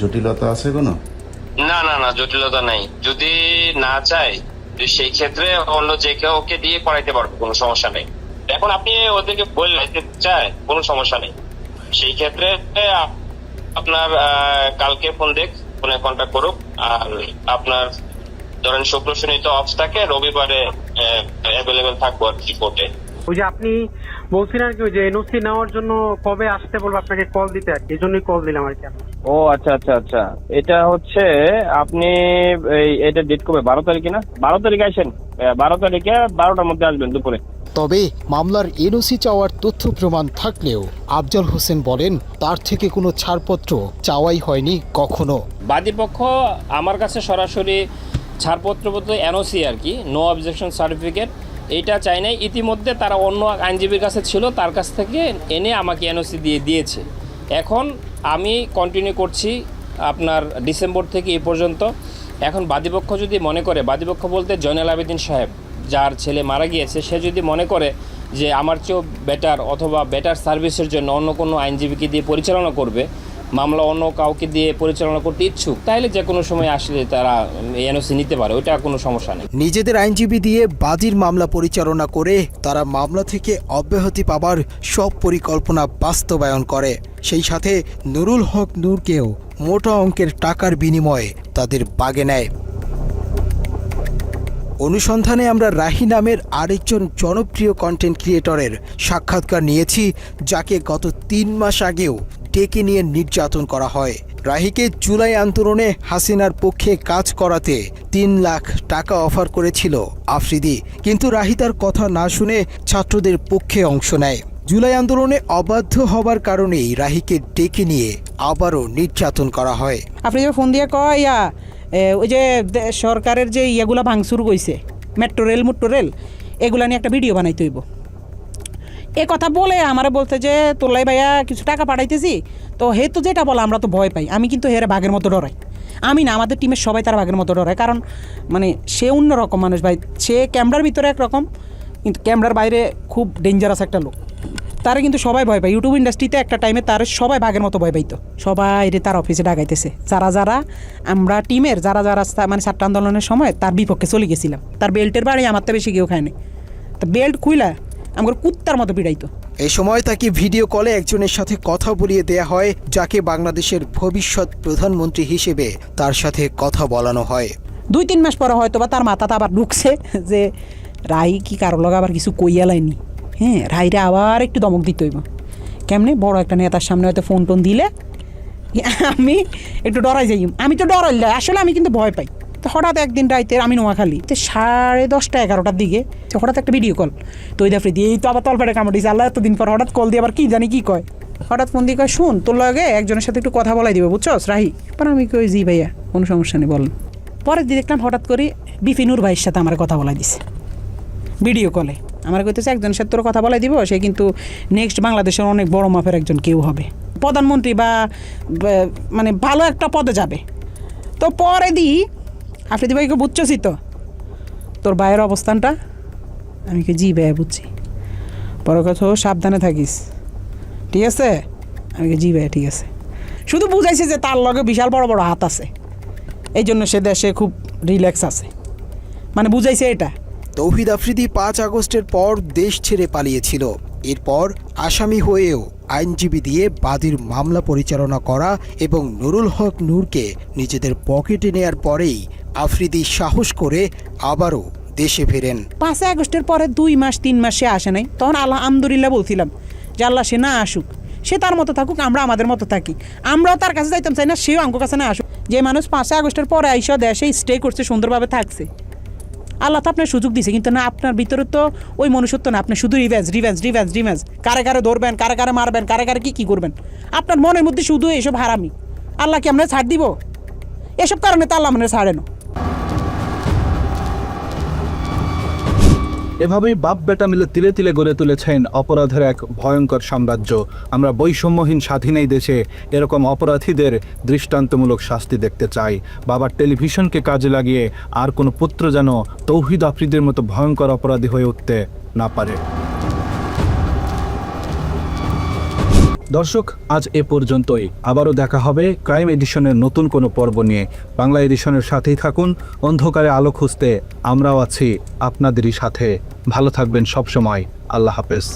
জটিলতা আছে কোনো? না না না, জটিলতা নাই। যদি না চায়, সেই ক্ষেত্রে অন্য যে কেউ ওকে দিয়ে করাইতে পারবো, কোনো সমস্যা নেই। এখন আপনি ওদেরকে বললে চায়, কোনো সমস্যা নেই। সেই ক্ষেত্রে আপনার কালকে ফোনে কন্ট্যাক্ট করুক। আর আপনার ধরেন শুক্র শনি তো অফ থাকে, রবিবারে অ্যাভেলেবেল থাকবো আর কি কোর্টে। ওই যে আপনি বলছিলেন আর কি, ওই যে এনওসি নেওয়ার জন্য কবে আসতে বলবো আপনাকে কল দিতে, আর কি এই জন্যই কল দিলাম আর কি। ও আচ্ছা আচ্ছা আচ্ছা, এটা হচ্ছে আপনি এটা ডেট কবে, 12 তারিখে না? 12 তারিখে আসেন, 12 তারিখে 12টার মধ্যে আসবেন দুপুরে। তবে মামলার এনওসি চাওয়ার তথ্য প্রমাণ থাকলেও আফজল হোসেন বলেন তার থেকে কোনো ছাড়পত্র চাওয়াই হয়নি কখনো। বাদীপক্ষ আমার কাছে সরাসরি ছাড়পত্র বলতে এনওসি আর কি, নো অবজেকশন সার্টিফিকেট, এইটা চাই নাই। ইতিমধ্যে তারা অন্য আইনজীবীর কাছে ছিল, তার কাছ থেকে এনে আমাকে এনওসি দিয়েছে। এখন আমি কন্টিনিউ করছি আপনার ডিসেম্বর থেকে এই পর্যন্ত। এখন বাদীপক্ষ যদি মনে করে, বাদীপক্ষ বলতে জয়নাল আবেদিন সাহেব যার ছেলে মারা গিয়েছে, সে যদি মনে করে যে আমার চেয়েও বেটার অথবা বেটার সার্ভিসের জন্য অন্য কোনো আইনজীবীকে দিয়ে পরিচালনা করবে, মামলা অন্য কাউকে দিয়ে পরিচালনা করতে ইচ্ছুক, তাহলে যে কোনো সময় আসলে তারা এনওসি নিতে পারে, ওইটা কোনো সমস্যা নেই। নিজেদের আইনজীবী দিয়ে বাদীর মামলা পরিচালনা করে তারা মামলা থেকে অব্যাহতি পাবার সব পরিকল্পনা বাস্তবায়ন করে। সেই সাথে নুরুল হক নূরকেও মোটা অঙ্কের টাকার বিনিময়ে তাদের বাগে নেয়। অনুসন্ধানে আমরা রাহি নামের আরেকজন জনপ্রিয় কন্টেন্ট ক্রিয়েটরের সাক্ষাৎকার নিয়েছি, যাকে গত 3 মাস আগেও ডেকে নিয়ে নির্যাতন করা হয়। রাহিকে জুলাই আন্দোলনে হাসিনার পক্ষে কাজ করাতে 3 লাখ টাকা অফার করেছিল আফ্রিদি, কিন্তু রাহি তার কথা না শুনে ছাত্রদের পক্ষে অংশ নেয়। জুলাই আন্দোলনে অবাধ্য হবার কারণেই রাহিকে ডেকে নিয়ে আবারও নির্যাতন করা হয়। আফ্রিদি ফোন দিয়ে কয় ওই যে সরকারের যে ইয়েগুলা ভাঙচুর কইছে, মেট্রো রেল এগুলা নিয়ে একটা ভিডিও বানাইতে হইব। এ কথা বলে আমারে বলতে যে তোলাই ভাইয়া কিছু টাকা পাঠাইতেছি, তো হে তো যেটা বলে আমরা তো ভয় পাই। আমি কিন্তু হেরে বাঘের মতো ডরাই, আমি না, আমাদের টিমের সবাই তারা বাঘের মতো ডরায়। কারণ মানে সে অন্যরকম মানুষ ভাই, সে ক্যামেরার ভিতরে একরকম, কিন্তু ক্যামেরার বাইরে খুব ডেঞ্জারাস একটা লোক। তারা কিন্তু সবাই ভয় পায়। ইউটিউব ইন্ডাস্ট্রিতে একটা টাইমে তার সবাই বাঘের মতো ভয় পাইতো। সবাই তার অফিসে ডাকাইতেছে, যারা আমরা টিমের যারা মানে ছাত্র আন্দোলনের সময় তার বিপক্ষে চলে গেছিলাম। তার বেল্টের বাড়ি আমার তো বেশি কেউ খায়নি, তা বেল্ট খুইলা আমার কুত্তার মতো পিড়াইতো। এই সময় তাকে ভিডিও কলে একজনের সাথে কথা বলিয়ে দেয়া হয়, যাকে বাংলাদেশের ভবিষ্যৎ প্রধানমন্ত্রী হিসেবে তার সাথে কথা বলানো হয়। 2-3 মাস পরে হয়তো বা তার মাথাতে আবার ঢুকছে যে রাই কি কারো লগে আবার কিছু কইয়া লাইনি। হ্যাঁ, রাইরে আবার একটু দমক দিতে হইব। কেমনে বড় একটা নেতার সামনে হয়তো ফোন টোন দিলে আমি একটু ডরাই যাই। আমি তো ডরাই যাই, আসলে আমি কিন্তু ভয় পাই। তো হঠাৎ একদিন রাইতে আমি নোয়াখালী 10:30 11টার দিকে হঠাৎ একটা ভিডিও কল, তো ওই দাফরি দিয়ে এই তো আবার তলপেটে কামড় দিয়েছে। আল্লাহ এতদিন পর হঠাৎ কল দিয়ে আবার কি জানি কি কয়, হঠাৎ ফোন দিয়ে কয় শুন তোর লগে একজনের সাথে একটু কথা বলাই দিবে, বুঝছস রাহি? পর আমি কই জি ভাইয়া, কোনো সমস্যা নেই বলেন। পরের দিন দেখলাম হঠাৎ করে বিপিনুর ভাইয়ের সাথে আমার কথা বলাই দিছে ভিডিও কলে। আমার কইতেছে একজনের সাথে তোর কথা বলাই দিব, সে কিন্তু নেক্সট বাংলাদেশের অনেক বড় মাপের একজন কেউ হবে, প্রধানমন্ত্রী বা মানে ভালো একটা পদে যাবে। তো পরে দিই আফ্রিদি ভাইকে বুঝছসই তো তোর ভাইয়ের অবস্থানটা? আমি কি জি ভাইয়া বুঝছি। পরে কথা সাবধানে থাকিস, ঠিক আছে? আমি কি জি ভাইয়া ঠিক আছে। শুধু বুঝাইছে যে তার লগে বিশাল বড় বড় হাত আছে, এই জন্য সে দেশে খুব রিল্যাক্স আছে, মানে বুঝাইছে এটা। তৌহিদ আফ্রিদি 5 আগস্টের পর দেশ ছেড়ে পালিয়েছিল। এরপর আসামি হয়েও আইনজীবী দিয়ে বাদীর মামলা পরিচালনা করা এবং নুরুল হক নূরকে নিজেদের পকেটে নেয়ার পরেই আফ্রিদি সাহস করে আবারও দেশে ফেরেন। 5 আগস্টের পরে 2 মাস 3 মাস সে আসে নাই, তখন আলহামদুলিল্লাহ বলছিলাম যে আল্লাহ সে না আসুক, সে তার মতো থাকুক, আমরা আমাদের মতো থাকি। আমরাও তার কাছে যাইতাম চাই না, সেও আমার কাছে না আসুক। যে মানুষ 5 আগস্টের পরে আইসা দেশে স্টে করছে, সুন্দরভাবে থাকছে, আল্লাহ তো আপনার সুযোগ দিছে, কিন্তু না আপনার ভিতরে তো ওই মনুষ্যত্ব না। আপনি শুধু রিভেঞ্জ, কারে কারে ধরবেন, কারে কারে মারবেন, কারে কারে কি করবেন, আপনার মনের মধ্যে শুধু এসব হারামি। আল্লাহ কি আমরা ছাড় দিব? এসব কারণে তো আল্লাহ আমরা ছাড়ে না। এভাবেই বাপ বেটা মিলে তিলে তিলে গড়ে তুলেছেন অপরাধের এক ভয়ঙ্কর সাম্রাজ্য। আমরা বৈষম্যহীন স্বাধীন এই দেশে এরকম অপরাধীদের দৃষ্টান্তমূলক শাস্তি দেখতে চাই। বাবার টেলিভিশনকে কাজে লাগিয়ে আর কোনো পুত্র যেন তৌহিদ আফ্রিদির মতো ভয়ঙ্কর অপরাধী হয়ে উঠতে না পারে। দর্শক, আজ এ পর্যন্তই। আবারও দেখা হবে ক্রাইম এডিশনের নতুন কোনো পর্ব নিয়ে। বাংলা এডিশনের সাথেই থাকুন। অন্ধকারে আলো খুঁজতে আমরাও আছি আপনাদেরই সাথে। ভালো থাকবেন সবসময়। আল্লাহ হাফেজ।